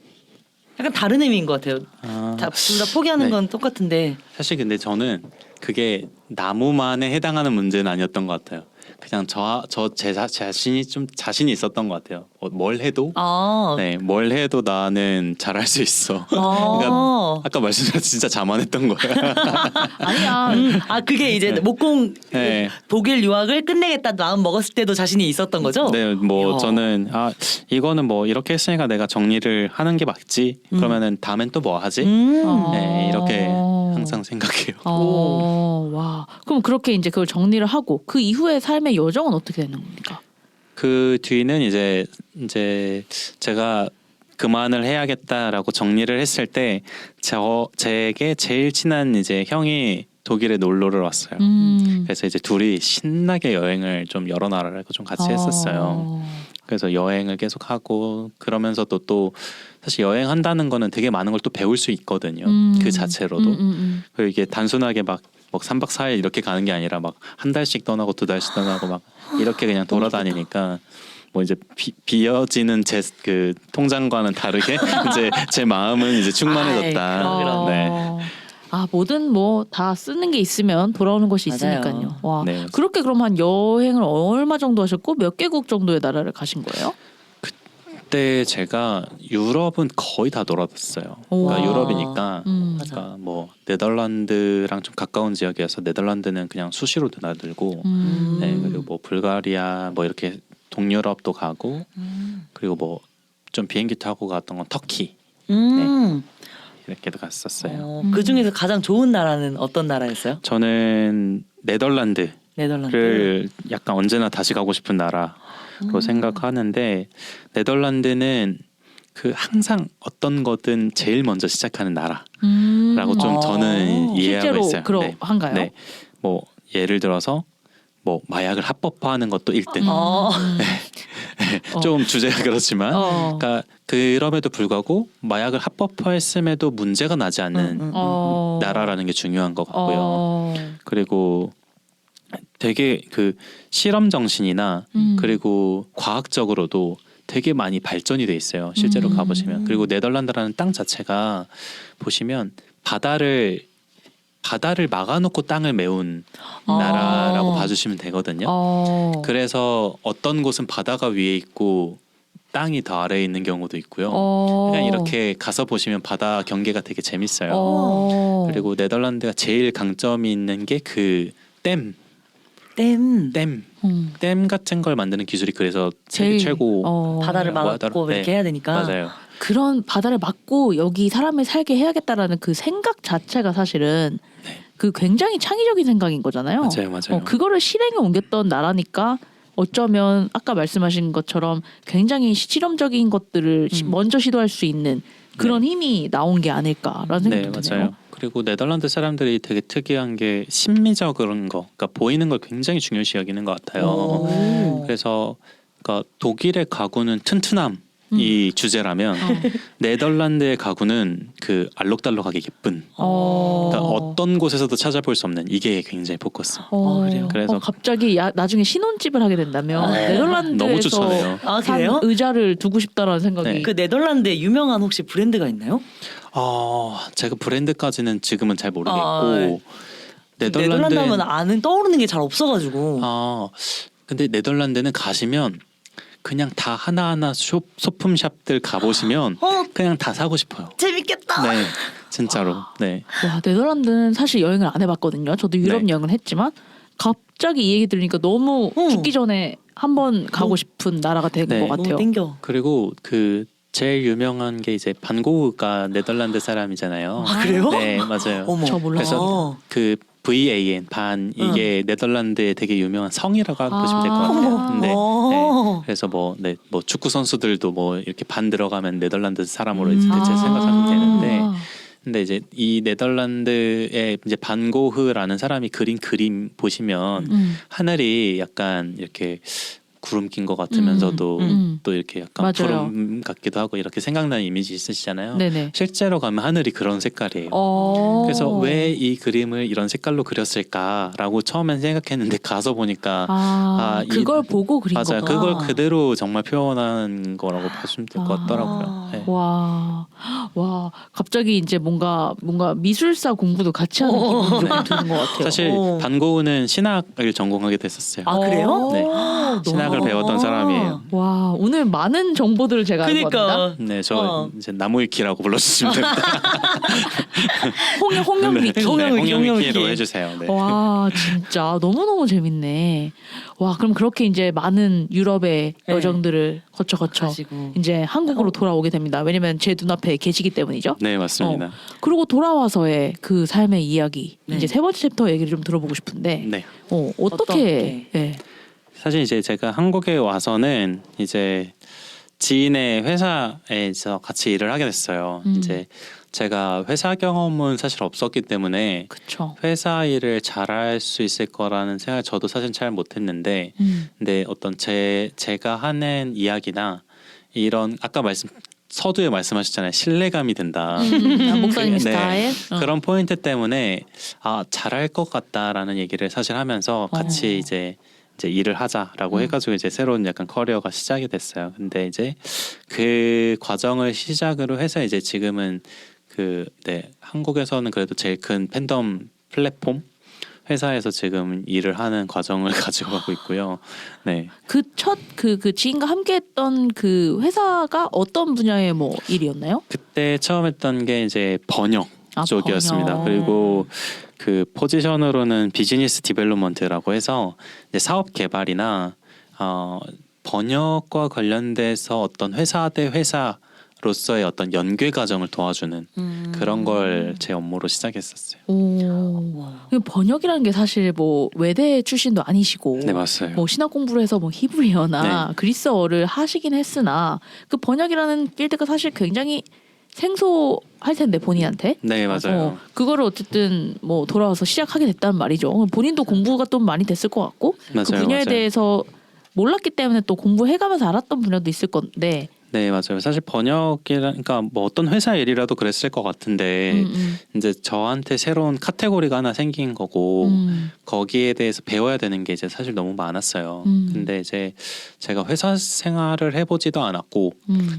Speaker 2: 약간 다른 의미인 것 같아요. 둘 다 포기하는
Speaker 3: 네.
Speaker 2: 건 똑같은데.
Speaker 3: 사실 근데 저는 그게 나무만에 해당하는 문제는 아니었던 것 같아요. 그냥 제 자신이 좀 자신이 있었던 것 같아요. 뭘 해도 뭘 해도 나는 잘할 수 있어. 그러니까 아까 말씀드린 진짜 자만했던 거예요.
Speaker 1: 아니야.
Speaker 2: 그게 이제
Speaker 3: 네.
Speaker 2: 목공
Speaker 3: 네.
Speaker 2: 독일 유학을 끝내겠다 마음 먹었을 때도 자신이 있었던 거죠?
Speaker 3: 네, 뭐
Speaker 2: 이야.
Speaker 3: 저는 이거는 뭐 이렇게 했으니까 내가 정리를 하는 게 맞지. 그러면은 다음엔 또 뭐 하지? 네, 이렇게 항상 생각해요.
Speaker 1: 와. 그럼 그렇게 이제 그걸 정리를 하고 그 이후의 삶의 여정은 어떻게 되는 겁니까?
Speaker 3: 그 뒤는 이제 제가 그만을 해야겠다라고 정리를 했을 때 제게 제일 친한 이제 형이 독일에 놀러를 왔어요. 그래서 이제 둘이 신나게 여행을 좀 여러 나라를 좀 같이 했었어요. 그래서 여행을 계속 하고 그러면서도 또 사실 여행한다는 거는 되게 많은 걸 또 배울 수 있거든요. 그 자체로도. 그리고 이게 단순하게 막 3박 4일 이렇게 가는 게 아니라 막 한 달씩 떠나고 2달씩 떠나고 막 이렇게 그냥 돌아다니니까 뭐 이제 비어지는 제 그 통장과는 다르게 이제 제 마음은 이제 충만해졌다.
Speaker 2: 그럼.
Speaker 3: 네.
Speaker 1: 뭐든 뭐 다 쓰는 게 있으면 돌아오는 것이
Speaker 2: 맞아요.
Speaker 1: 있으니까요. 와,
Speaker 3: 네.
Speaker 1: 그렇게 그럼 한 여행을 얼마 정도 하셨고 몇 개국 정도의 나라를 가신 거예요?
Speaker 3: 그때 제가 유럽은 거의 다 돌아봤어요.
Speaker 1: 우와.
Speaker 3: 그러니까 유럽이니까
Speaker 2: 맞아.
Speaker 3: 그러니까 뭐 네덜란드랑 좀 가까운 지역이어서 네덜란드는 그냥 수시로 드나들고 네, 그리고 뭐 불가리아 뭐 이렇게 동유럽도 가고 그리고 뭐 좀 비행기 타고 갔던 건 터키 이렇게도 갔었어요.
Speaker 2: 그 중에서 가장 좋은 나라는 어떤 나라였어요?
Speaker 3: 저는 네덜란드를
Speaker 2: 네덜란드.
Speaker 3: 약간 언제나 다시 가고 싶은 나라로 생각하는데 네덜란드는 그 항상 어떤 거든 제일 먼저 시작하는 나라라고 좀 저는 이해하고 있어요.
Speaker 1: 그러한가요?
Speaker 3: 네. 뭐 예를 들어서 뭐 마약을 합법화하는 것도 1등. 좀 주제가 그렇지만 그러니까 그럼에도 불구하고 마약을 합법화했음에도 문제가 나지 않는 나라라는 게 중요한 것 같고요. 그리고 되게 그 실험 정신이나 그리고 과학적으로도 되게 많이 발전이 돼 있어요. 실제로 가보시면. 그리고 네덜란드라는 땅 자체가 보시면 바다를 막아놓고 땅을 메운 나라라고 봐주시면 되거든요. 그래서 어떤 곳은 바다가 위에 있고 땅이 더 아래에 있는 경우도 있고요. 그냥 이렇게 가서 보시면 바다 경계가 되게 재밌어요. 그리고 네덜란드가 제일 강점이 있는 게 그 댐 같은 걸 만드는 기술이 그래서 세계 최고
Speaker 2: 바다를 막고 이렇게 해야 되니까.
Speaker 3: 맞아요.
Speaker 1: 그런 바다를 막고 여기 사람을 살게 해야겠다라는 그 생각 자체가 사실은 그 굉장히 창의적인 생각인 거잖아요.
Speaker 3: 맞아요.
Speaker 1: 그거를 실행에 옮겼던 나라니까 어쩌면 아까 말씀하신 것처럼 굉장히 실험적인 것들을 먼저 시도할 수 있는 그런 힘이 나온 게 아닐까라는 생각이 드네요.
Speaker 3: 맞아요. 그리고 네덜란드 사람들이 되게 특이한 게 심미적인 거, 그러니까 보이는 걸 굉장히 중요시 여기는 것 같아요.
Speaker 2: 오.
Speaker 3: 그래서 그러니까 독일의 가구는 튼튼함이 주제라면 네덜란드의 가구는 그 알록달록하게 예쁜. 그러니까 어떤 곳에서도 찾아볼 수 없는 이게 굉장히 포커스.
Speaker 2: 그래요?
Speaker 3: 그래서
Speaker 1: 갑자기 나중에 신혼집을 하게 된다면 네덜란드에서
Speaker 3: 너무 추천해요.
Speaker 2: 아,
Speaker 1: 산
Speaker 2: 그래요?
Speaker 1: 의자를 두고 싶다라는 생각이.
Speaker 3: 네.
Speaker 2: 그 네덜란드에 유명한 혹시 브랜드가 있나요?
Speaker 3: 제가 브랜드까지는 지금은 잘 모르겠고
Speaker 2: 네. 네덜란드 하면 아는 떠오르는 게 잘 없어가지고.
Speaker 3: 근데 네덜란드는 가시면 그냥 다 하나하나 소품샵들 가보시면 그냥 다 사고 싶어요.
Speaker 2: 재밌겠다.
Speaker 3: 네, 진짜로. 네.
Speaker 1: 와, 네덜란드는 사실 여행을 안 해봤거든요. 저도 유럽
Speaker 3: 네.
Speaker 1: 여행을 했지만 갑자기 이 얘기 들으니까 너무 죽기 전에 한번 가고 싶은 나라가 된
Speaker 3: 네.
Speaker 1: 것
Speaker 2: 너무
Speaker 1: 같아요.
Speaker 2: 땡겨.
Speaker 3: 그리고 그 제일 유명한 게 이제 반 고흐가 네덜란드 사람이잖아요.
Speaker 2: 아, 그래요?
Speaker 3: 네, 맞아요.
Speaker 2: 어머.
Speaker 1: 저 몰랐어요.
Speaker 2: 어.
Speaker 3: 그 VAN 반 이게 네덜란드의 되게 유명한 성이라고 보시면 될 것 같아요. 네.
Speaker 2: 어.
Speaker 3: 그래서 뭐 축구 선수들도 뭐 이렇게 반 들어가면 네덜란드 사람으로 이제 대체
Speaker 1: 아.
Speaker 3: 생각하면 되는데, 근데 이제 이 네덜란드의 이제 반 고흐라는 사람이 그린 그림 보시면 하늘이 약간 이렇게 구름 낀 것 같으면서도 또 이렇게 약간
Speaker 1: 맞아요.
Speaker 3: 구름 같기도 하고 이렇게 생각나는 이미지 있으시잖아요.
Speaker 1: 네네.
Speaker 3: 실제로 가면 하늘이 그런 색깔이에요. 그래서 왜 이 그림을 이런 색깔로 그렸을까라고 처음엔 생각했는데 가서 보니까
Speaker 1: 그걸 보고 그린
Speaker 3: 맞아요.
Speaker 1: 거구나.
Speaker 3: 그걸 그대로 정말 표현한 거라고 보시면 될 것 같더라고요. 네.
Speaker 1: 와, 갑자기 이제 뭔가 미술사 공부도 같이 하는 기분이 좀 드는 것 같아요.
Speaker 3: 사실 반 고흐는 신학을 전공하게 됐었어요.
Speaker 2: 아, 그래요?
Speaker 3: 네.
Speaker 2: 너무-
Speaker 3: 신학을 배웠던 사람이에요.
Speaker 1: 와, 오늘 많은 정보들을 제가 알고 갑니다.
Speaker 2: 그러니까
Speaker 3: 네, 저 이제 나무위키라고 불러주시면 됩니다.
Speaker 1: 홍영위키.
Speaker 2: 홍영위키.
Speaker 3: 홍영위키로 해주세요. 네.
Speaker 1: 와, 진짜 너무너무 재밌네. 와, 그럼 그렇게 이제 많은 유럽의
Speaker 2: 네.
Speaker 1: 여정들을 거쳐
Speaker 2: 가시고.
Speaker 1: 이제 한국으로 돌아오게 됩니다. 왜냐면 제 눈앞에 계시기 때문이죠.
Speaker 3: 네, 맞습니다.
Speaker 1: 그리고 돌아와서의 그 삶의 이야기,
Speaker 2: 네.
Speaker 1: 이제 세 번째 챕터 얘기를 좀 들어보고 싶은데,
Speaker 3: 네.
Speaker 1: 어떻게? 예.
Speaker 3: 사실 이제 제가 한국에 와서는 이제 지인의 회사에서 같이 일을 하게 됐어요. 이제 제가 회사 경험은 사실 없었기 때문에
Speaker 1: 그쵸.
Speaker 3: 회사 일을 잘할 수 있을 거라는 생각 저도 사실 잘 못했는데, 근데 어떤 제가 하는 이야기나 이런 아까 서두에 말씀하셨잖아요. 신뢰감이 든다.
Speaker 1: 목사님
Speaker 3: 네.
Speaker 1: 스타일.
Speaker 3: 그런 포인트 때문에 잘할 것 같다라는 얘기를 사실 하면서 같이 이제 일을 하자라고 해가지고 이제 새로운 약간 커리어가 시작이 됐어요. 근데 이제 그 과정을 시작으로 해서 이제 지금은 한국에서는 그래도 제일 큰 팬덤 플랫폼 회사에서 지금 일을 하는 과정을 가지고 가고 있고요. 네.
Speaker 1: 그 첫 그 지인과 함께했던 그 회사가 어떤 분야의 뭐 일이었나요?
Speaker 3: 그때 처음 했던 게 이제 번역 쪽이었습니다.
Speaker 1: 번역.
Speaker 3: 그리고 그 포지션으로는 비즈니스 디벨롭먼트라고 해서 이제 사업 개발이나 번역과 관련돼서 어떤 회사 대 회사로서의 어떤 연계 과정을 도와주는 그런 걸 제 업무로 시작했었어요.
Speaker 1: 번역이라는 게 사실 뭐 외대 출신도 아니시고,
Speaker 3: 네, 맞아요.
Speaker 1: 뭐 신학 공부를 해서 뭐 히브리어나 그리스어를 하시긴 했으나 그 번역이라는 필드가 사실 굉장히 생소할 텐데 본인한테.
Speaker 3: 네, 맞아요.
Speaker 1: 그거를 어쨌든 뭐 돌아와서 시작하게 됐단 말이죠. 본인도 공부가 좀 많이 됐을 것 같고 그
Speaker 3: 맞아요,
Speaker 1: 분야에
Speaker 3: 맞아요.
Speaker 1: 대해서 몰랐기 때문에 또 공부해가면서 알았던 분야도 있을 건데.
Speaker 3: 네, 맞아요. 사실 번역이라니까 뭐 어떤 회사 일이라도 그랬을 것 같은데 이제 저한테 새로운 카테고리가 하나 생긴 거고 거기에 대해서 배워야 되는 게 이제 사실 너무 많았어요. 근데 이제 제가 회사 생활을 해보지도 않았고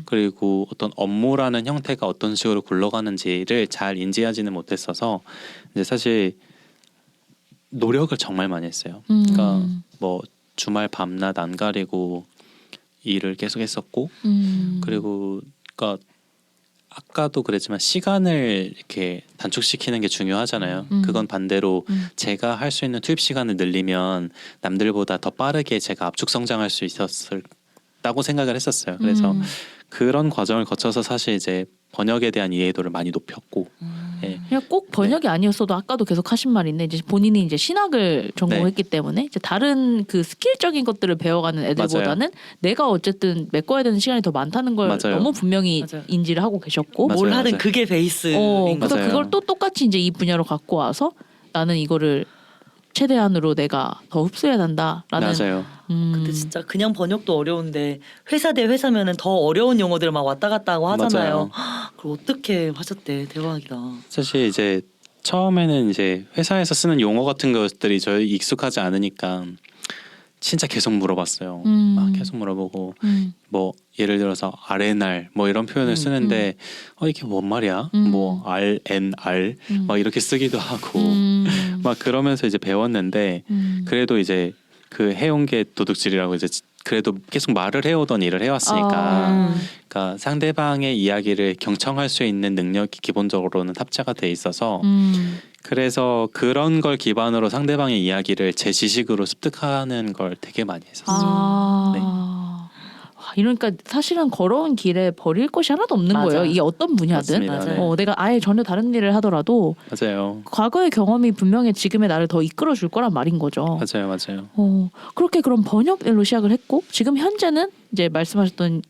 Speaker 3: 그리고 어떤 업무라는 형태가 어떤 식으로 굴러가는지를 잘 인지하지는 못했어서 이제 사실 노력을 정말 많이 했어요. 그러니까 뭐 주말 밤낮 안 가리고 일을 계속 했었고 그리고 그러니까 아까도 그랬지만 시간을 이렇게 단축시키는 게 중요하잖아요. 그건 반대로 제가 할 수 있는 투입 시간을 늘리면 남들보다 더 빠르게 제가 압축 성장할 수 있었다고 생각을 했었어요. 그래서 그런 과정을 거쳐서 사실 이제 번역에 대한 이해도를 많이 높였고 예.
Speaker 1: 그냥 꼭 번역이 아니었어도 아까도 계속 하신 말인데 이제 본인이 이제 신학을 전공했기 때문에 이제 다른 그 스킬적인 것들을 배워가는 애들보다는 내가 어쨌든 메꿔야 되는 시간이 더 많다는 걸
Speaker 3: 맞아요.
Speaker 1: 너무 분명히
Speaker 2: 맞아요.
Speaker 1: 인지를 하고 계셨고
Speaker 3: 맞아요,
Speaker 2: 뭘 하든
Speaker 3: 맞아요.
Speaker 2: 그게 베이스인
Speaker 1: 그래서
Speaker 3: 맞아요.
Speaker 1: 그걸 또 똑같이 이제 이 분야로 갖고 와서 나는 이거를 최대한으로 내가 더 흡수해야 된다라는
Speaker 3: 맞아요.
Speaker 2: 근데 진짜 그냥 번역도 어려운데 회사 대 회사면은 더 어려운 용어들 막 왔다 갔다 하고 하잖아요. 그걸 어떻게 하셨대? 대박이다.
Speaker 3: 사실 이제 처음에는 이제 회사에서 쓰는 용어 같은 것들이 저희 익숙하지 않으니까 진짜 계속 물어봤어요. 막 계속 물어보고 뭐 예를 들어서 R&R 뭐 이런 표현을 쓰는데 이게 뭔 말이야? 뭐 R&R 막 이렇게 쓰기도 하고 막 그러면서 이제 배웠는데 그래도 이제 그 해온 게 도둑질이라고 이제 그래도 계속 말을 해오던 일을 해왔으니까 그러니까 상대방의 이야기를 경청할 수 있는 능력이 기본적으로는 탑재가 돼 있어서 그래서 그런 걸 기반으로 상대방의 이야기를 제 지식으로 습득하는 걸 되게 많이 했었어요. 네.
Speaker 1: 와, 이러니까 사실은 걸어온 길에 버릴 것이 하나도 없는
Speaker 2: 맞아.
Speaker 1: 거예요. 이게 어떤 분야든.
Speaker 3: 맞습니다. 네.
Speaker 1: 내가 아예 전혀 다른 일을 하더라도
Speaker 3: 맞아요.
Speaker 1: 과거의 경험이 분명히 지금의 나를 더 이끌어 줄 거란 말인 거죠.
Speaker 3: 맞아요.
Speaker 1: 그렇게 그럼 번역 일로 시작을 했고 지금 현재는 이제 말씀하셨던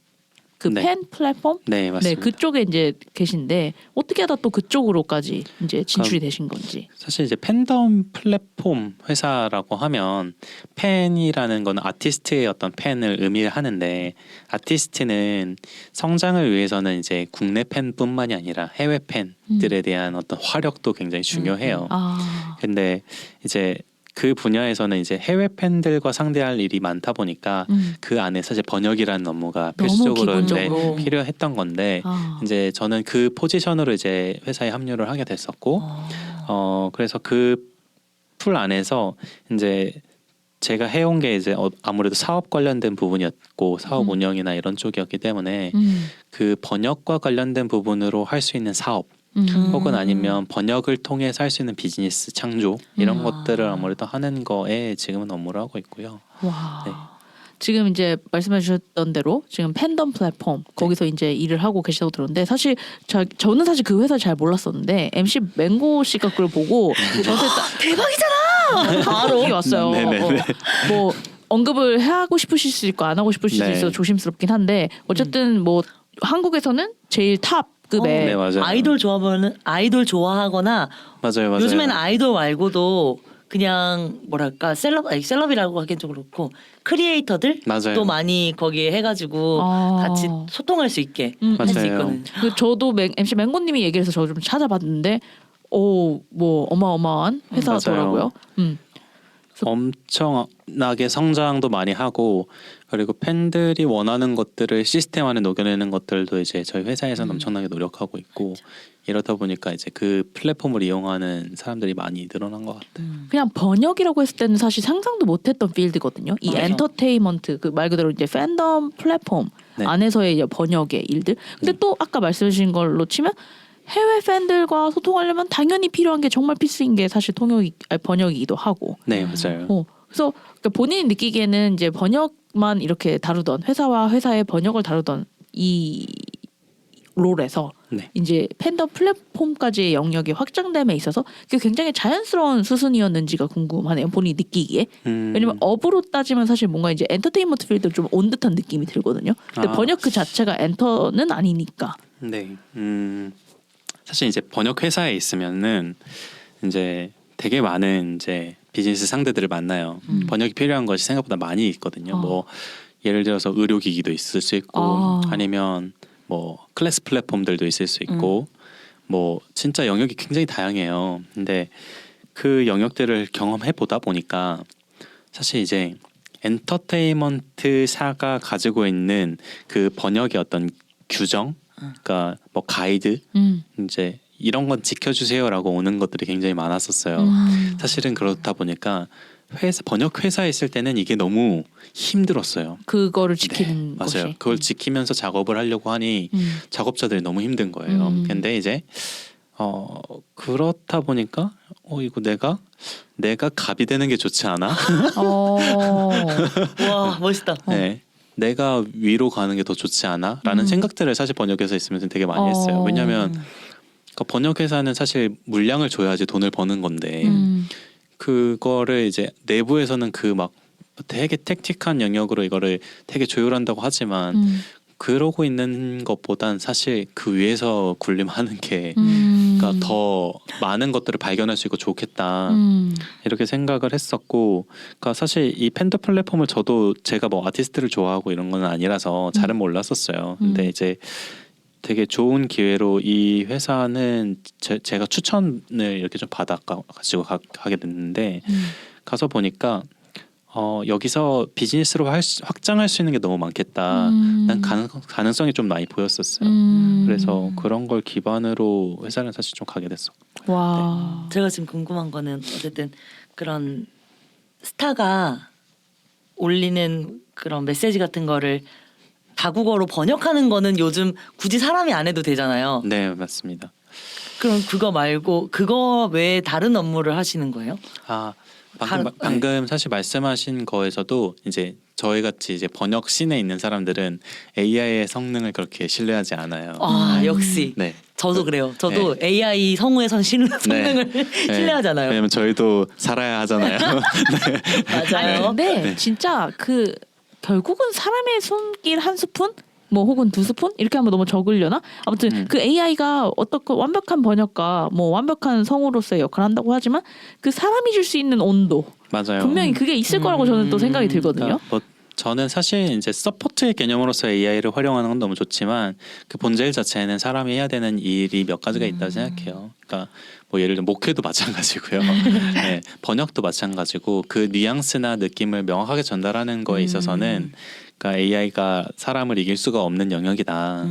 Speaker 1: 그
Speaker 3: 네.
Speaker 1: 펜 플랫폼
Speaker 3: 네, 맞습니다.
Speaker 1: 그쪽에 이제 계신데 어떻게 하다 또 그쪽으로까지 이제 진출이 되신 건지.
Speaker 3: 사실 이제 팬덤 플랫폼 회사라고 하면 팬이라는 건 아티스트의 어떤 팬을 의미하는데 아티스트는 성장을 위해서는 이제 국내 팬뿐만이 아니라 해외 팬들에 대한 어떤 화력도 굉장히 중요해요. 근데 이제 그 분야에서는 이제 해외 팬들과 상대할 일이 많다 보니까 그 안에 사실 번역이라는 업무가 필수적으로
Speaker 1: 기본적으로.
Speaker 3: 필요했던 건데 이제 저는 그 포지션으로 이제 회사에 합류를 하게 됐었고 그래서 그 풀 안에서 이제 제가 해온 게 이제 아무래도 사업 관련된 부분이었고 사업 운영이나 이런 쪽이었기 때문에 그 번역과 관련된 부분으로 할 수 있는 사업 혹은 아니면 번역을 통해서 할 수 있는 비즈니스 창조 이런 것들을 아무래도 하는 거에 지금은 업무를 하고 있고요.
Speaker 1: 와.
Speaker 3: 네.
Speaker 1: 지금 이제 말씀해 주셨던 대로 지금 팬덤 플랫폼 거기서 이제 일을 하고 계시다고 들었는데 사실 저는 사실 그 회사 잘 몰랐었는데 MC 맹고 씨가 그걸 보고 저한테
Speaker 2: 대박이잖아. 바로
Speaker 1: 여기 왔어요.
Speaker 3: 네네네.
Speaker 1: 뭐 언급을 하고 싶으실 수 있고 안 하고 싶으실 수
Speaker 3: 네.
Speaker 1: 있어서 조심스럽긴 한데 어쨌든 뭐 한국에서는 제일 탑 급의
Speaker 3: 네, 맞아요.
Speaker 2: 아이돌 좋아하면 아이돌 좋아하거나
Speaker 3: 맞아요.
Speaker 2: 요즘에는 아이돌 말고도 그냥 뭐랄까 셀럽이라고 하기엔 좀 그렇고 크리에이터들
Speaker 3: 맞아요.
Speaker 2: 또 많이 거기에 해가지고 같이 소통할 수 있게 할 수
Speaker 3: 맞아요.
Speaker 2: 있거든.
Speaker 1: 저도 MC 맹고님이 얘기를 해서 저 좀 찾아봤는데 뭐 어마어마한 회사더라고요.
Speaker 3: 엄청나게 성장도 많이 하고 그리고 팬들이 원하는 것들을 시스템 안에 녹여내는 것들도 이제 저희 회사에서는 엄청나게 노력하고 있고 이러다 보니까 이제 그 플랫폼을 이용하는 사람들이 많이 늘어난 것 같아요.
Speaker 1: 그냥 번역이라고 했을 때는 사실 상상도 못했던 필드거든요. 이
Speaker 2: 맞아.
Speaker 1: 엔터테인먼트 그 말 그대로 이제 팬덤 플랫폼
Speaker 3: 네.
Speaker 1: 안에서의 이제 번역의 일들. 근데 또 아까 말씀해주신 걸로 치면 해외 팬들과 소통하려면 당연히 필요한 게 정말 필수인 게 사실 번역이기도 하고.
Speaker 3: 네, 맞아요.
Speaker 1: 그래서 그러니까 본인이 느끼기에는 이제 번역만 이렇게 다루던 회사와 회사의 번역을 다루던 이 롤에서
Speaker 3: 네.
Speaker 1: 이제 팬덤 플랫폼까지의 영역이 확장됨에 있어서 그게 굉장히 자연스러운 수순이었는지가 궁금하네요. 본인이 느끼기에. 왜냐면 업으로 따지면 사실 뭔가 이제 엔터테인먼트 필드 좀 온 듯한 느낌이 들거든요. 근데 번역 그 자체가 엔터는 아니니까.
Speaker 3: 네. 사실 이제 번역 회사에 있으면은 이제 되게 많은 이제 비즈니스 상대들을 만나요. 번역이 필요한 것이 생각보다 많이 있거든요. 뭐 예를 들어서 의료기기도 있을 수 있고 아니면 뭐 클래스 플랫폼들도 있을 수 있고 뭐 진짜 영역이 굉장히 다양해요. 근데 그 영역들을 경험해 보다 보니까 사실 이제 엔터테인먼트사가 가지고 있는 그 번역의 어떤 규정, 그러니까 뭐 가이드 이제 이런 건 지켜주세요라고 오는 것들이 굉장히 많았었어요. 사실은 그렇다 보니까 번역 회사에 있을 때는 이게 너무 힘들었어요.
Speaker 1: 그거를 지키는
Speaker 3: 맞아요.
Speaker 1: 것이.
Speaker 3: 그걸 지키면서 작업을 하려고 하니 작업자들이 너무 힘든 거예요. 근데 이제 그렇다 보니까 이거 내가 갑이 되는 게 좋지 않아?
Speaker 2: 와 멋있다.
Speaker 3: 네. 내가 위로 가는 게 더 좋지 않아? 라는 생각들을 사실 번역에서 있으면서 되게 많이 했어요. 왜냐하면 그러니까 번역 회사는 사실 물량을 줘야지 돈을 버는 건데 그거를 이제 내부에서는 그 막 되게 택틱한 영역으로 이거를 되게 조율한다고 하지만 그러고 있는 것보단 사실 그 위에서 군림하는 게 그러니까 더 많은 것들을 발견할 수 있고 좋겠다 이렇게 생각을 했었고, 그러니까 사실 이 팬더 플랫폼을 저도 제가 뭐 아티스트를 좋아하고 이런 건 아니라서 잘은 몰랐었어요. 근데 이제 되게 좋은 기회로 이 회사는 제가 추천을 이렇게 좀 받아가지고 가게 됐는데 가서 보니까 여기서 비즈니스로 확장할 수 있는 게 너무 많겠다. 난 가능성이 좀 많이 보였었어요. 그래서 그런 걸 기반으로 회사를 사실 좀 가게 됐어.
Speaker 1: 와.
Speaker 2: 제가 지금 궁금한 거는 어쨌든 그런 스타가 올리는 그런 메시지 같은 거를 다국어로 번역하는 거는 요즘 굳이 사람이 안 해도 되잖아요.
Speaker 3: 네, 맞습니다.
Speaker 2: 그럼 그거 말고 그거 외에 다른 업무를 하시는 거예요?
Speaker 3: 아, 방금 사실 말씀하신 거에서도 이제 저희 같이 이제 번역 씬에 있는 사람들은 AI의 성능을 그렇게 신뢰하지 않아요.
Speaker 2: 아, 역시.
Speaker 3: 네.
Speaker 2: 저도 그래요. 저도 AI 성우의 성능을 신뢰하잖아요.
Speaker 3: 왜냐면 저희도 살아야 하잖아요.
Speaker 2: 맞아요.
Speaker 1: 네, 진짜 그 결국은 사람의 손길 한 스푼? 뭐 혹은 두 스푼 이렇게 하면 너무 적으려나? 아무튼 그 AI가 어떻게 완벽한 번역가, 뭐 완벽한 성우로서의 역할을 한다고 하지만 그 사람이 줄 수 있는 온도
Speaker 3: 맞아요.
Speaker 1: 분명히 그게 있을 거라고 저는 또 생각이 들거든요.
Speaker 3: 그러니까 뭐 저는 사실 이제 서포트의 개념으로서 AI를 활용하는 건 너무 좋지만 그 본질 자체는 사람이 해야 되는 일이 몇 가지가 있다고 생각해요. 그러니까 뭐 예를 들면 목회도 마찬가지고요. 네, 번역도 마찬가지고 그 뉘앙스나 느낌을 명확하게 전달하는 거에 있어서는 그러니까 AI가 사람을 이길 수가 없는 영역이다.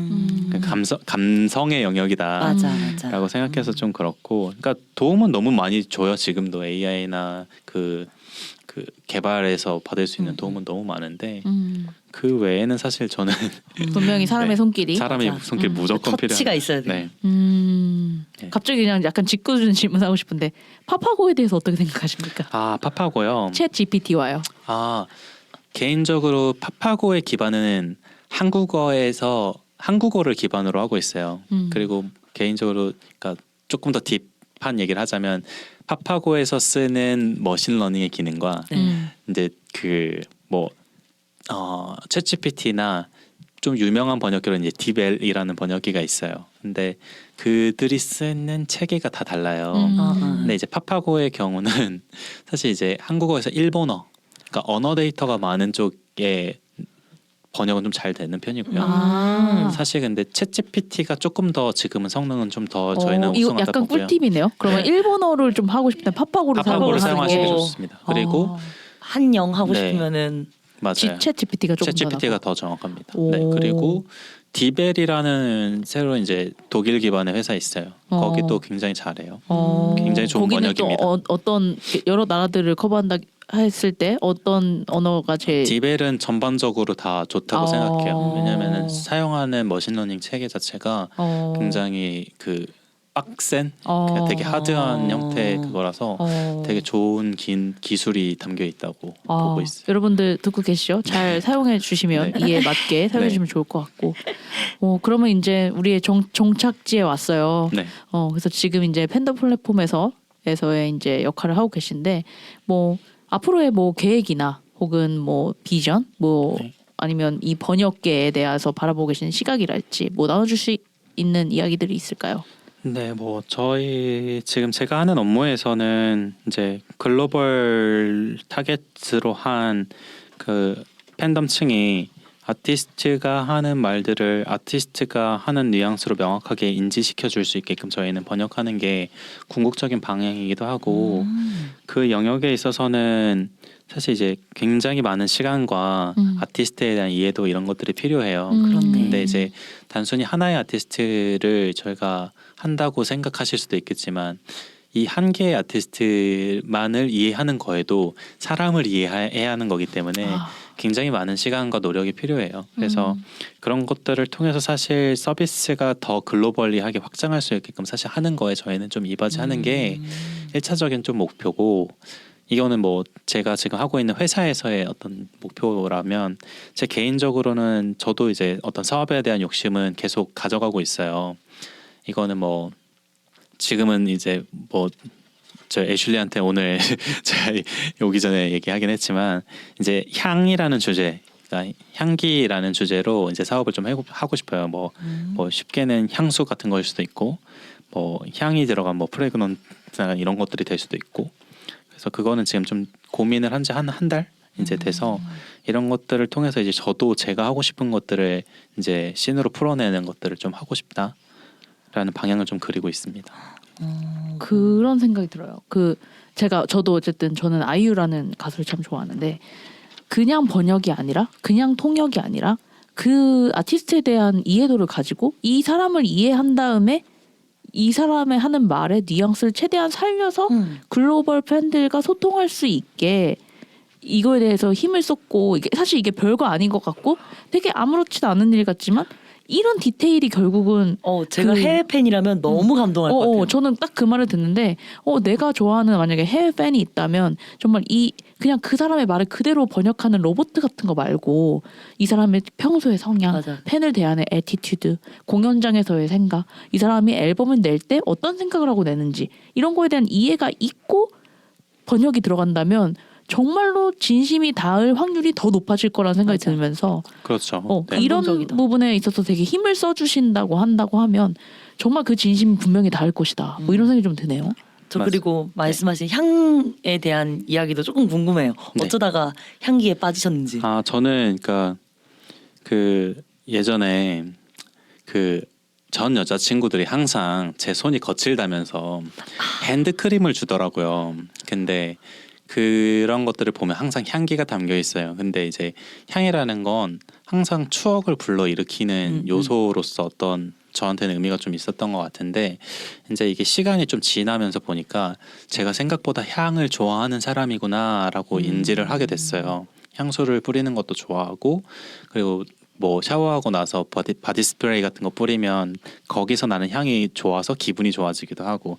Speaker 3: 감성의 영역이다.
Speaker 2: 맞아.
Speaker 3: 라고 생각해서 좀 그렇고, 그러니까 도움은 너무 많이 줘요. 지금도 AI나 그 개발에서 받을 수 있는 도움은 너무 많은데 그 외에는 사실 저는
Speaker 1: 분명히 사람의
Speaker 3: 네,
Speaker 1: 손길이.
Speaker 3: 사람의
Speaker 2: 맞아.
Speaker 3: 손길 무조건 필요한.
Speaker 2: 터치가 있어야 돼요.
Speaker 3: 네. 네.
Speaker 1: 갑자기 그냥 약간 짓궂은 질문하고 싶은데 파파고에 대해서 어떻게 생각하십니까?
Speaker 3: 아, 파파고요.
Speaker 1: 챗 GPT와요.
Speaker 3: 아, 개인적으로 파파고의 기반은 한국어를 기반으로 하고 있어요. 그리고 개인적으로 그러니까 조금 더 딥한 얘기를 하자면 파파고에서 쓰는 머신러닝의 기능과 이제 챗GPT나 좀 유명한 번역기로 이제 디벨이라는 번역기가 있어요. 근데 그들이 쓰는 체계가 다 달라요. 근데 이제 파파고의 경우는 사실 이제 한국어에서 일본어, 그러니까 언어 데이터가 많은 쪽에 번역은 좀 잘 되는 편이고요. 사실 근데 챗GPT가 조금 더 지금은 성능은 좀 더 저희는
Speaker 1: 이거
Speaker 3: 우승하다
Speaker 1: 약간
Speaker 3: 보고요.
Speaker 1: 꿀팁이네요. 그러면 일본어를 좀 하고 싶다 파파고를
Speaker 3: 파파고를 사용하시면
Speaker 1: 게
Speaker 3: 좋습니다. 그리고
Speaker 2: 한영 하고
Speaker 3: 네.
Speaker 2: 싶으면은
Speaker 3: 맞아요.
Speaker 1: 챗 GPT가 조금
Speaker 3: 챗GPT가
Speaker 1: 더
Speaker 3: 더 정확합니다.
Speaker 1: 오.
Speaker 3: 네, 그리고 디벨이라는 새로 이제 독일 기반의 회사 있어요. 거기도 굉장히 잘해요. 굉장히 좋은
Speaker 1: 거기는
Speaker 3: 번역입니다.
Speaker 1: 또 어떤 여러 나라들을 커버한다 했을 때 어떤 언어가 제일
Speaker 3: 디벨은 전반적으로 다 좋다고 생각해요. 왜냐하면 사용하는 머신러닝 체계 자체가 굉장히 그 빡센, 되게 하드한 형태의 그거라서 되게 좋은 기술이 담겨 있다고 보고 있어요.
Speaker 1: 여러분들 듣고 계시죠? 잘 사용해 주시면
Speaker 3: 네.
Speaker 1: 이에 맞게 사용해 주시면 좋을 것 같고. 그러면 이제 우리의 종착지에 왔어요.
Speaker 3: 네.
Speaker 1: 그래서 지금 이제 팬더 플랫폼에서의 이제 역할을 하고 계신데 뭐 앞으로의 뭐 계획이나 혹은 뭐 비전 뭐
Speaker 3: 네.
Speaker 1: 아니면 이 번역계에 대해서 바라보고 계시는 시각이랄지 뭐 나눠줄 수 있는 이야기들이 있을까요?
Speaker 3: 네, 뭐 저희 지금 제가 하는 업무에서는 이제 글로벌 타겟으로 한 그 팬덤층이 아티스트가 하는 말들을 아티스트가 하는 뉘앙스로 명확하게 인지시켜 줄 수 있게끔 저희는 번역하는 게 궁극적인 방향이기도 하고 그 영역에 있어서는 사실 이제 굉장히 많은 시간과 아티스트에 대한 이해도 이런 것들이 필요해요. 근데 이제 단순히 하나의 아티스트를 저희가 한다고 생각하실 수도 있겠지만 이 한 개의 아티스트만을 이해하는 거에도 사람을 이해해야 하는 거기 때문에 굉장히 많은 시간과 노력이 필요해요. 그래서 그런 것들을 통해서 사실 서비스가 더 글로벌리하게 확장할 수 있게끔 사실 하는 거에 저희는 좀 이바지하는 게 1차적인 좀 목표고, 이거는 뭐 제가 지금 하고 있는 회사에서의 어떤 목표라면 제 개인적으로는 저도 이제 어떤 사업에 대한 욕심은 계속 가져가고 있어요. 이거는 뭐 지금은 이제 뭐 저 애슐리한테 오늘 제가 오기 전에 얘기하긴 했지만 이제 향이라는 주제, 그러니까 향기라는 주제로 이제 사업을 좀 하고 싶어요. 뭐 쉽게는 향수 같은 거일 수도 있고, 뭐 향이 들어간 뭐 프레그넌스나 이런 것들이 될 수도 있고. 그래서 그거는 지금 좀 고민을 한 지 한 달 이제 돼서 이런 것들을 통해서 이제 저도 제가 하고 싶은 것들을 이제 씬으로 풀어내는 것들을 좀 하고 싶다라는 방향을 좀 그리고 있습니다.
Speaker 1: 그런 생각이 들어요. 저도 어쨌든 저는 아이유라는 가수를 참 좋아하는데 그냥 번역이 아니라 그냥 통역이 아니라 그 아티스트에 대한 이해도를 가지고 이 사람을 이해한 다음에 이 사람의 하는 말의 뉘앙스를 최대한 살려서 글로벌 팬들과 소통할 수 있게 이거에 대해서 힘을 쏟고 사실 이게 별거 아닌 것 같고 되게 아무렇지도 않은 일 같지만 이런 디테일이 결국은
Speaker 2: 제가 해외 팬이라면 너무 감동할 것 같아요.
Speaker 1: 저는 딱 그 말을 듣는데 내가 좋아하는 만약에 해외 팬이 있다면 정말 그냥 그 사람의 말을 그대로 번역하는 로봇 같은 거 말고 이 사람의 평소의 성향,
Speaker 2: 맞아.
Speaker 1: 팬을 대하는 애티튜드, 공연장에서의 생각, 이 사람이 앨범을 낼 때 어떤 생각을 하고 내는지 이런 거에 대한 이해가 있고 번역이 들어간다면 정말로 진심이 닿을 확률이 더 높아질 거라는 생각이
Speaker 2: 맞아.
Speaker 1: 들면서
Speaker 3: 그렇죠.
Speaker 1: 이런
Speaker 2: 감동적이다.
Speaker 1: 부분에 있어서 되게 힘을 써주신다고 한다고 하면 정말 그 진심이 분명히 닿을 것이다. 뭐 이런 생각이 좀 드네요.
Speaker 2: 저
Speaker 3: 맞습니다.
Speaker 2: 그리고 말씀하신 향에 대한 이야기도 조금 궁금해요.
Speaker 3: 네.
Speaker 2: 어쩌다가 향기에 빠지셨는지.
Speaker 3: 저는 그러니까 그 예전에 그 전 여자친구들이 항상 제 손이 거칠다면서 핸드크림을 주더라고요. 근데 그런 것들을 보면 항상 향기가 담겨 있어요. 근데 이제 향이라는 건 항상 추억을 불러일으키는 요소로서 어떤 저한테는 의미가 좀 있었던 것 같은데 이제 이게 시간이 좀 지나면서 보니까 제가 생각보다 향을 좋아하는 사람이구나라고 인지를 하게 됐어요. 향수를 뿌리는 것도 좋아하고 그리고 뭐 샤워하고 나서 바디 스프레이 같은 거 뿌리면 거기서 나는 향이 좋아서 기분이 좋아지기도 하고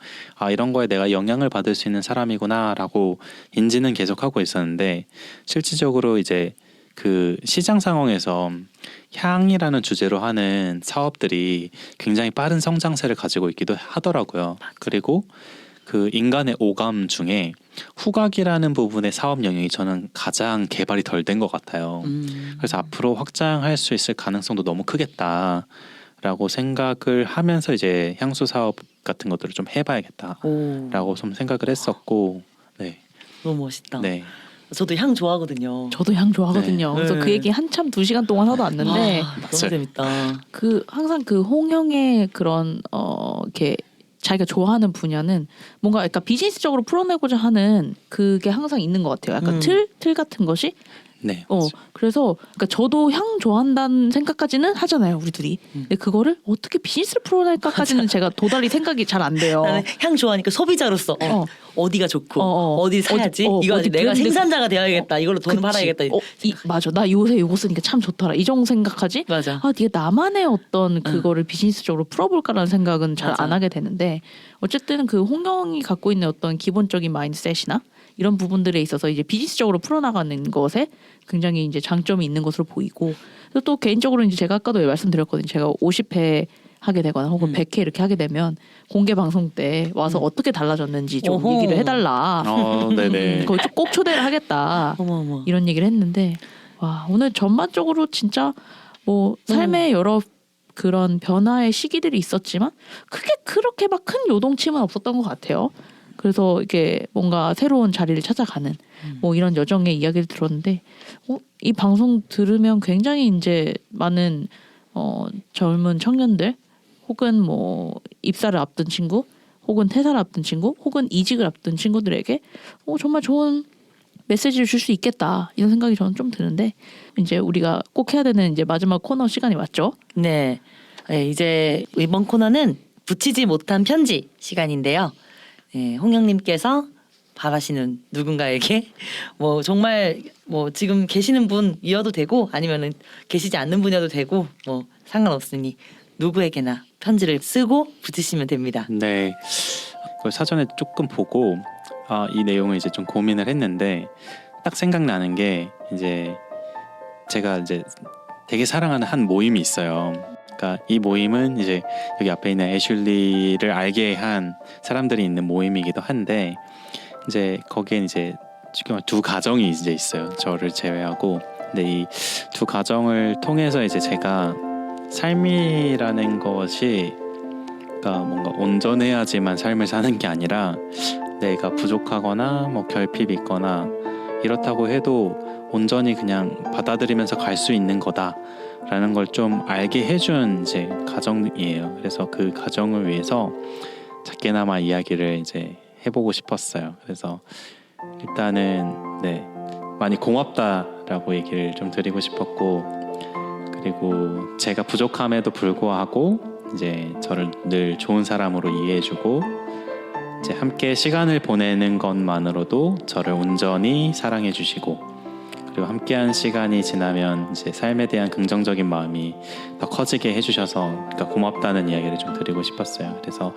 Speaker 3: 이런 거에 내가 영향을 받을 수 있는 사람이구나라고 인지는 계속하고 있었는데 실질적으로 이제 그 시장 상황에서 향이라는 주제로 하는 사업들이 굉장히 빠른 성장세를 가지고 있기도 하더라고요. 그리고 그 인간의 오감 중에 후각이라는 부분의 사업 영역이 저는 가장 개발이 덜 된 것 같아요. 그래서 앞으로 확장할 수 있을 가능성도 너무 크겠다라고 생각을 하면서 이제 향수 사업 같은 것들을 좀 해봐야겠다라고 좀 생각을 했었고, 네,
Speaker 2: 너무 멋있다.
Speaker 3: 네,
Speaker 2: 저도 향 좋아하거든요.
Speaker 1: 저도 향 좋아하거든요.
Speaker 2: 네.
Speaker 1: 그래서
Speaker 2: 네.
Speaker 1: 그 얘기 한참 2시간 동안 하도 왔는데
Speaker 2: 너무 재밌다.
Speaker 1: 항상 그 홍영의 그런 이렇게 자기가 좋아하는 분야는 뭔가 약간 비즈니스적으로 풀어내고자 하는 그게 항상 있는 것 같아요. 약간 틀 같은 것이.
Speaker 3: 네.
Speaker 1: 그래서 그러니까 저도 향 좋아한다는 생각까지는 하잖아요, 우리 둘이. 근데 그거를 어떻게 비즈니스를 풀어낼까까지는 제가 도달이 생각이 잘 안 돼요.
Speaker 2: 나는 향 좋아하니까 소비자로서 어디가 좋고 어디 사야지 이거
Speaker 1: 어디
Speaker 2: 내가
Speaker 1: 브랜드
Speaker 2: 생산자가 되어야겠다. 이걸로 돈을
Speaker 1: 그치.
Speaker 2: 벌어야겠다.
Speaker 1: 맞아. 나 요새 요거 쓰니까 참 좋더라. 이 정도 생각하지?
Speaker 2: 맞아.
Speaker 1: 네가 나만의 어떤 그거를 비즈니스적으로 풀어볼까라는 생각은 잘 안
Speaker 2: 맞아.
Speaker 1: 하게 되는데 어쨌든 그 홍영이 갖고 있는 어떤 기본적인 마인드셋이나 이런 부분들에 있어서 이제 비즈니스적으로 풀어나가는 것에 굉장히 이제 장점이 있는 것으로 보이고 또 개인적으로 이제 제가 아까도 말씀드렸거든요. 제가 50회 하게 되거나 혹은 100회 이렇게 하게 되면 공개 방송 때 와서 어떻게 달라졌는지 좀
Speaker 2: 어허.
Speaker 1: 얘기를 해달라.
Speaker 3: 네네.
Speaker 1: 거기 꼭 초대를 하겠다.
Speaker 2: 어머.
Speaker 1: 이런 얘기를 했는데 와 오늘 전반적으로 진짜 뭐 삶의 여러 그런 변화의 시기들이 있었지만 그게 그렇게 막 큰 요동침은 없었던 것 같아요. 그래서 이게 뭔가 새로운 자리를 찾아가는 뭐 이런 여정의 이야기를 들었는데 이 방송 들으면 굉장히 이제 많은 젊은 청년들 혹은 뭐 입사를 앞둔 친구 혹은 퇴사를 앞둔 친구 혹은 이직을 앞둔 친구들에게 정말 좋은 메시지를 줄 수 있겠다 이런 생각이 저는 좀 드는데 이제 우리가 꼭 해야 되는 이제 마지막 코너 시간이 왔죠.
Speaker 2: 네. 이제 이번 코너는 붙이지 못한 편지 시간인데요. 네, 홍영님께서 바라시는 누군가에게 뭐 정말 뭐 지금 계시는 분이어도 되고 아니면은 계시지 않는 분이어도 되고 뭐 상관없으니 누구에게나 편지를 쓰고 붙이시면 됩니다.
Speaker 3: 네. 그걸 사전에 조금 보고 이 내용을 이제 좀 고민을 했는데 딱 생각나는 게 이제 제가 이제 되게 사랑하는 한 모임이 있어요. 그러니까 이 모임은 이제 여기 앞에 있는 애슐리를 알게 한 사람들이 있는 모임이기도 한데 이제 거기엔 이제 지금 두 가정이 이제 있어요. 저를 제외하고. 근데 이 두 가정을 통해서 이제 제가 삶이라는 것이 그러니까 뭔가 온전해야지만 삶을 사는 게 아니라 내가 부족하거나 뭐 결핍이 있거나 이렇다고 해도 온전히 그냥 받아들이면서 갈 수 있는 거다라는 걸 좀 알게 해준 이제 가정이에요. 그래서 그 가정을 위해서 작게나마 이야기를 이제 해보고 싶었어요. 그래서 일단은 네 많이 고맙다라고 얘기를 좀 드리고 싶었고 그리고 제가 부족함에도 불구하고 이제 저를 늘 좋은 사람으로 이해해주고 이제 함께 시간을 보내는 것만으로도 저를 온전히 사랑해주시고 그리고 함께한 시간이 지나면 이제 삶에 대한 긍정적인 마음이 더 커지게 해주셔서 그러니까 고맙다는 이야기를 좀 드리고 싶었어요. 그래서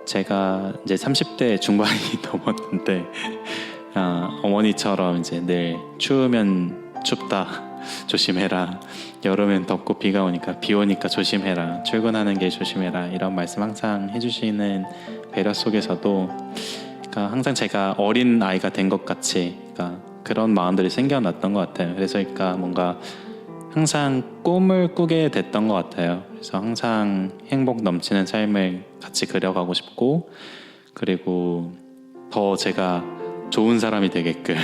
Speaker 3: 제가 이제 30대 중반이 넘었는데 어머니처럼 이제 늘 추우면 춥다 조심해라 여름엔 덥고 비가 오니까 비 오니까 조심해라 출근하는 게 조심해라 이런 말씀 항상 해주시는 배려 속에서도 그러니까 항상 제가 어린 아이가 된 것 같이 그러니까 그런 마음들이 생겨났던 것 같아요. 그래서 그러니까 뭔가 항상 꿈을 꾸게 됐던 것 같아요. 그래서 항상 행복 넘치는 삶을 같이 그려가고 싶고 그리고 더 제가 좋은 사람이 되게끔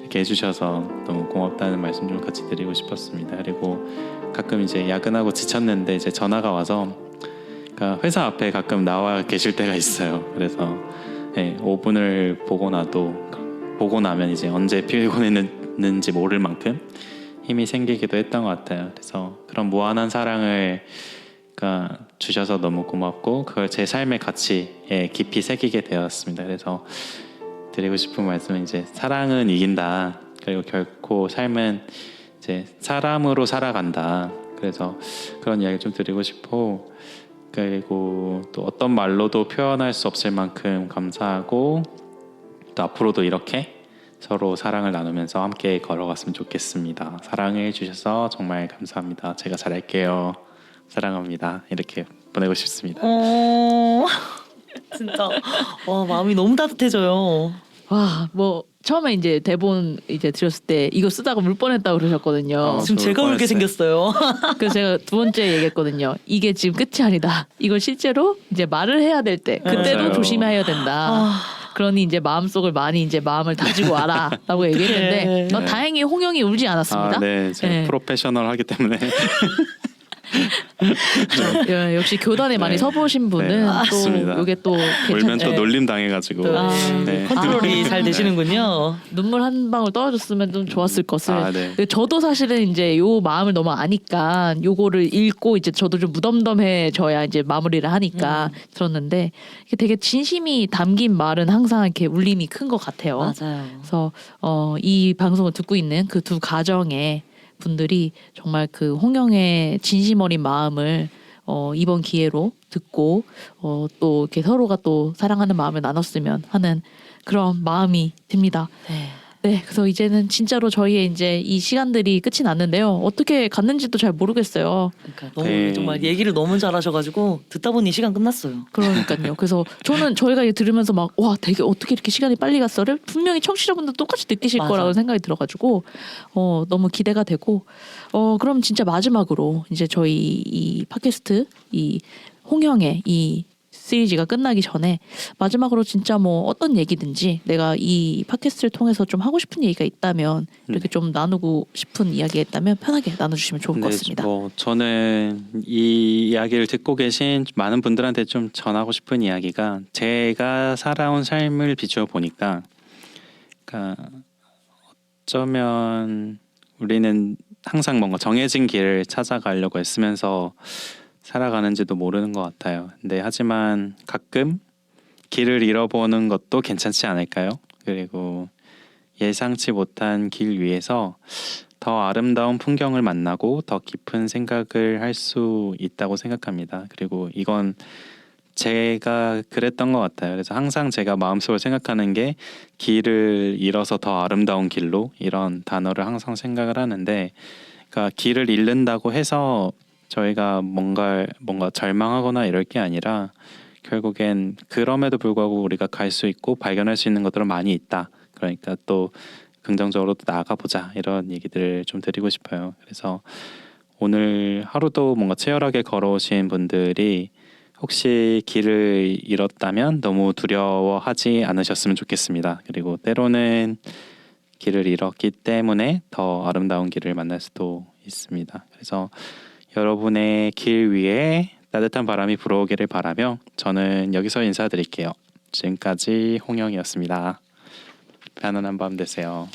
Speaker 3: 이렇게 해주셔서 너무 고맙다는 말씀 좀 같이 드리고 싶었습니다. 그리고 가끔 이제 야근하고 지쳤는데 이제 전화가 와서 그러니까 회사 앞에 가끔 나와 계실 때가 있어요. 그래서 네, 5분을 보고 나면 이제 언제 피곤했는지 모를 만큼 힘이 생기기도 했던 것 같아요. 그래서 그런 무한한 사랑을 그러니까 주셔서 너무 고맙고 그걸 제 삶의 가치에 깊이 새기게 되었습니다. 그래서 드리고 싶은 말씀은 이제 사랑은 이긴다. 그리고 결코 삶은 이제 사람으로 살아간다. 그래서 그런 이야기 좀 드리고 싶고 그리고 또 어떤 말로도 표현할 수 없을 만큼 감사하고 또 앞으로도 이렇게 서로 사랑을 나누면서 함께 걸어갔으면 좋겠습니다. 사랑해 주셔서 정말 감사합니다. 제가 잘할게요. 사랑합니다. 이렇게 보내고 싶습니다.
Speaker 2: 진짜 와 마음이 너무 따뜻해져요.
Speaker 1: 와, 뭐 처음에 이제 대본 이제 드렸을 때 이거 쓰다가 울 뻔했다고 그러셨거든요.
Speaker 2: 지금 제가 울게 생겼어요.
Speaker 1: 그래서 제가 두 번째 얘기했거든요. 이게 지금 끝이 아니다. 이걸 실제로 이제 말을 해야 될 때 그때도
Speaker 3: 맞아요.
Speaker 1: 조심해야 된다. 그러니 이제 마음속을 많이 이제 마음을 다지고 와라라고 얘기했는데
Speaker 2: 네.
Speaker 1: 다행히 홍영이 울지 않았습니다.
Speaker 3: 네, 제가
Speaker 1: 네.
Speaker 3: 프로페셔널하기 때문에
Speaker 1: 예, 역시 교단에 많이
Speaker 3: 네.
Speaker 1: 서보신 분은
Speaker 3: 네,
Speaker 1: 또
Speaker 3: 맞습니다.
Speaker 1: 이게 또
Speaker 3: 울면 또
Speaker 2: 네.
Speaker 3: 놀림 당해가지고 네.
Speaker 2: 컨트롤이
Speaker 1: 아.
Speaker 2: 잘 되시는군요.
Speaker 1: 눈물 한 방울 떨어졌으면 좀 좋았을 것을.
Speaker 3: 네.
Speaker 1: 근데 저도 사실은 이제 요 마음을 너무 아니까 요거를 읽고 이제 저도 좀 무덤덤해져야 이제 마무리를 하니까 들었는데 이게 되게 진심이 담긴 말은 항상 이렇게 울림이 큰 것 같아요.
Speaker 2: 맞아요.
Speaker 1: 그래서 이 방송을 듣고 있는 그 두 가정의 분들이 정말 그 홍영의 진심 어린 마음을 이번 기회로 듣고 또 이렇게 서로가 또 사랑하는 마음을 나눴으면 하는 그런 마음이 듭니다.
Speaker 2: 네.
Speaker 1: 네, 그래서 이제는 진짜로 저희의 이제 이 시간들이 끝이 났는데요. 어떻게 갔는지도 잘 모르겠어요.
Speaker 2: 그러니까 너무
Speaker 3: 네.
Speaker 2: 정말 얘기를 너무 잘하셔가지고 듣다 보니 시간 끝났어요.
Speaker 1: 그러니까요. 그래서 저는 저희가 이거 들으면서 막 와 되게 어떻게 이렇게 시간이 빨리 갔어를 분명히 청취자분들 똑같이 느끼실
Speaker 2: 맞아.
Speaker 1: 거라고 생각이 들어가지고 너무 기대가 되고 그럼 진짜 마지막으로 이제 저희 이 팟캐스트 이 홍영의 이 시리즈가 끝나기 전에 마지막으로 진짜 뭐 어떤 얘기든지 내가 이 팟캐스트를 통해서 좀 하고 싶은 얘기가 있다면 이렇게 좀 나누고 싶은 이야기가 있다면 편하게 나눠주시면 좋을 것 같습니다.
Speaker 3: 뭐 저는 이 이야기를 듣고 계신 많은 분들한테 좀 전하고 싶은 이야기가 제가 살아온 삶을 비추어 보니까 그러니까 어쩌면 우리는 항상 뭔가 정해진 길을 찾아가려고 애쓰면서 살아가는지도 모르는 것 같아요. 근데 하지만 가끔 길을 잃어보는 것도 괜찮지 않을까요? 그리고 예상치 못한 길 위에서 더 아름다운 풍경을 만나고 더 깊은 생각을 할 수 있다고 생각합니다. 그리고 이건 제가 그랬던 것 같아요. 그래서 항상 제가 마음속으로 생각하는 게 길을 잃어서 더 아름다운 길로 이런 단어를 항상 생각을 하는데 그러니까 길을 잃는다고 해서 저희가 뭔가 절망하거나 이럴 게 아니라 결국엔 그럼에도 불구하고 우리가 갈 수 있고 발견할 수 있는 것들은 많이 있다. 그러니까 또 긍정적으로 또 나아가보자 이런 얘기들을 좀 드리고 싶어요. 그래서 오늘 하루도 뭔가 치열하게 걸어오신 분들이 혹시 길을 잃었다면 너무 두려워하지 않으셨으면 좋겠습니다. 그리고 때로는 길을 잃었기 때문에 더 아름다운 길을 만날 수도 있습니다. 그래서 여러분의 길 위에 따뜻한 바람이 불어오기를 바라며 저는 여기서 인사드릴게요. 지금까지 홍영이었습니다. 편안한 밤 되세요.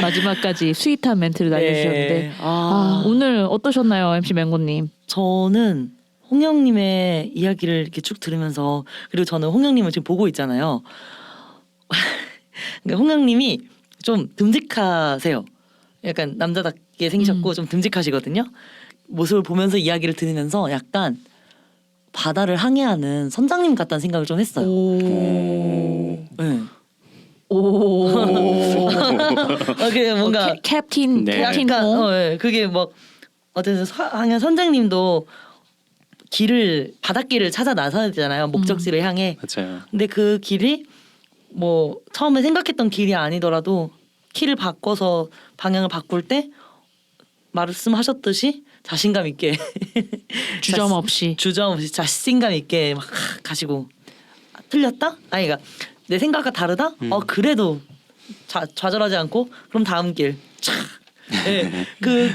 Speaker 1: 마지막까지 스윗한 멘트를 날려주셨는데
Speaker 2: 네. 아,
Speaker 1: 오늘 어떠셨나요, MC 맹고님?
Speaker 2: 저는 홍영님의 이야기를 이렇게 쭉 들으면서 그리고 저는 홍영님을 지금 보고 있잖아요. 그러니까 홍영님이 좀 듬직하세요. 약간 남자답게 생기셨고 좀 듬직하시거든요. 모습을 보면서 이야기를 들으면서 약간 바다를 항해하는 선장님 같다는 생각을 좀 했어요. 네.
Speaker 1: 오.
Speaker 2: 그게 뭔가
Speaker 1: 캡틴
Speaker 3: 네.
Speaker 1: 캡틴
Speaker 2: 약간
Speaker 1: 홍.
Speaker 2: 예. 그게 뭐 어쨌든 항해 선장님도 길을 바닷길을 찾아 나서야 되잖아요. 목적지를 향해.
Speaker 3: 맞아요.
Speaker 2: 근데 그 길이 뭐 처음에 생각했던 길이 아니더라도 키를 바꿔서 방향을 바꿀 때 말씀하셨듯이 자신감 있게
Speaker 1: 주점 없이.
Speaker 2: 주저없이 자신감 있게 막 가시고 틀렸다? 아니 그러니까 내 생각과 다르다? 그래도 좌절하지 않고 그럼 다음 길. 촥. 네.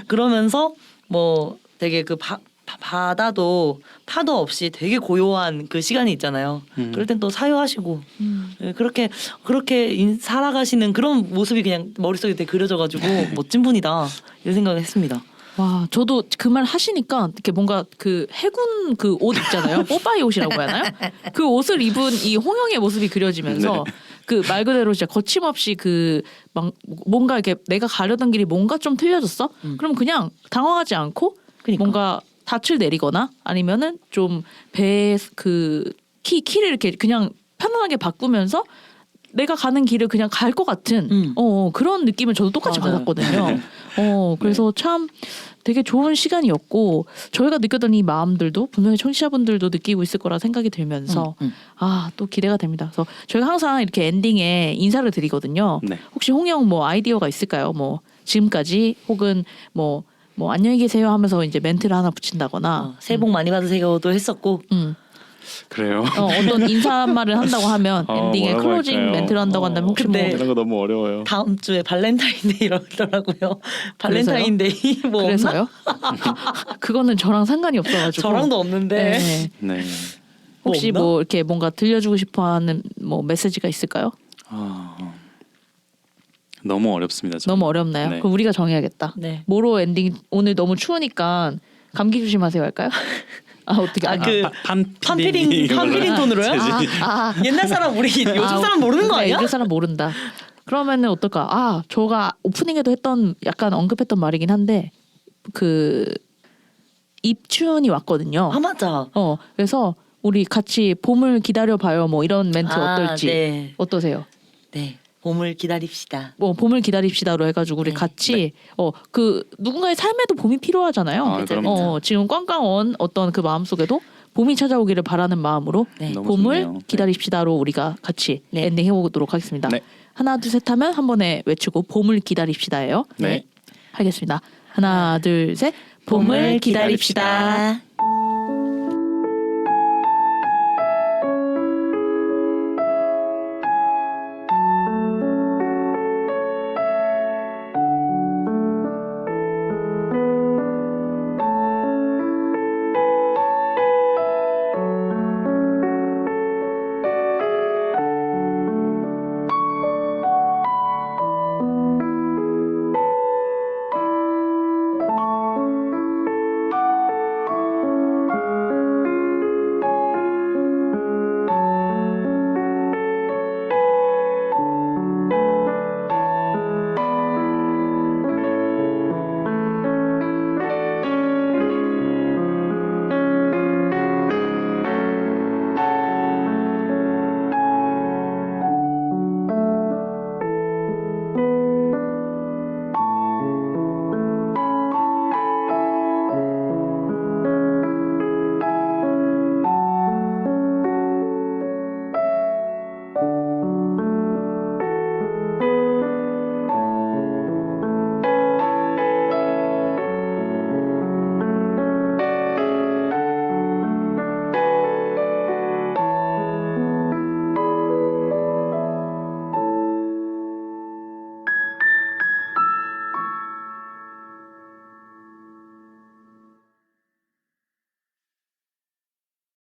Speaker 2: 그러면서 뭐 되게 그 바다도 파도 없이 되게 고요한 그 시간이 있잖아요. 그럴 땐 또 사유하시고 네, 그렇게 살아가시는 그런 모습이 그냥 머릿속에 되게 그려져가지고 멋진 분이다 이런 생각을 했습니다.
Speaker 1: 와, 저도 그 말 하시니까 이렇게 뭔가 그 해군 그 옷 있잖아요. 뽀빠이 옷이라고 해야 하나요? 그 옷을 입은 이 홍영의 모습이 그려지면서 그 말 그대로 진짜 거침없이 그 막 뭔가 이렇게 내가 가려던 길이 뭔가 좀 틀려졌어? 그럼 그냥 당황하지 않고
Speaker 2: 그러니까.
Speaker 1: 뭔가 닻을 내리거나 아니면은 좀 배의 그 키를 이렇게 그냥 편안하게 바꾸면서 내가 가는 길을 그냥 갈 것 같은 그런 느낌을 저도 똑같이
Speaker 2: 맞아요.
Speaker 1: 받았거든요. 그래서 참 되게 좋은 시간이었고 저희가 느꼈던 이 마음들도 분명히 청취자분들도 느끼고 있을 거라 생각이 들면서 또 기대가 됩니다. 그래서 저희가 항상 이렇게 엔딩에 인사를 드리거든요.
Speaker 3: 네.
Speaker 1: 혹시 홍영 뭐 아이디어가 있을까요? 뭐 지금까지 혹은 뭐 안녕히 계세요 하면서 이제 멘트를 하나 붙인다거나
Speaker 2: 새해 복 많이 받으세요도 했었고
Speaker 3: 그래요.
Speaker 1: 어떤 인사말을 한다고 하면 엔딩에
Speaker 3: 뭐라고
Speaker 1: 클로징
Speaker 3: 할까요?
Speaker 1: 멘트를 한다고 한다면 혹시
Speaker 2: 근데
Speaker 3: 이런 거 너무 어려워요.
Speaker 2: 다음 주에 발렌타인데이 이러더라고요. 발렌타인데이 뭐 없나?
Speaker 1: 그래서요? 그거는 저랑 상관이 없어가지고
Speaker 2: 저랑도 없는데
Speaker 1: 네.
Speaker 3: 네.
Speaker 1: 혹시
Speaker 2: 없나?
Speaker 1: 뭐 이렇게 뭔가 들려주고 싶어하는 뭐 메시지가 있을까요?
Speaker 3: 너무 어렵습니다. 저는.
Speaker 1: 너무 어렵나요?
Speaker 3: 네.
Speaker 1: 그럼 우리가 정해야겠다.
Speaker 2: 네.
Speaker 1: 뭐로 엔딩 오늘 너무 추우니까 감기 조심하세요 할까요? 어떻게?
Speaker 2: 판피린 톤으로요? 옛날 사람 우리 요즘 사람 모르는 거
Speaker 1: 그래,
Speaker 2: 아니야?
Speaker 1: 요즘 사람 모른다. 그러면은 어떨까? 저가 오프닝에도 했던 약간 언급했던 말이긴 한데 그 입춘이 왔거든요.
Speaker 2: 맞아.
Speaker 1: 그래서 우리 같이 봄을 기다려봐요. 뭐 이런 멘트 어떨지
Speaker 2: 네.
Speaker 1: 어떠세요?
Speaker 2: 네. 봄을 기다립시다.
Speaker 1: 뭐 봄을 기다립시다로 해가지고 우리
Speaker 2: 네.
Speaker 1: 같이 그 누군가의 삶에도 봄이 필요하잖아요.
Speaker 3: 그럼요.
Speaker 1: 지금 꽝꽝원 어떤 그 마음 속에도 봄이 찾아오기를 바라는 마음으로
Speaker 2: 네.
Speaker 3: 너무
Speaker 1: 봄을
Speaker 3: 좋네요.
Speaker 1: 기다립시다로 우리가 같이
Speaker 2: 네.
Speaker 1: 엔딩 해보도록 하겠습니다.
Speaker 3: 네.
Speaker 1: 하나 둘 셋 하면 한 번에 외치고 봄을 기다립시다예요.
Speaker 3: 네.
Speaker 1: 하겠습니다. 하나 둘 셋 봄을 기다립시다.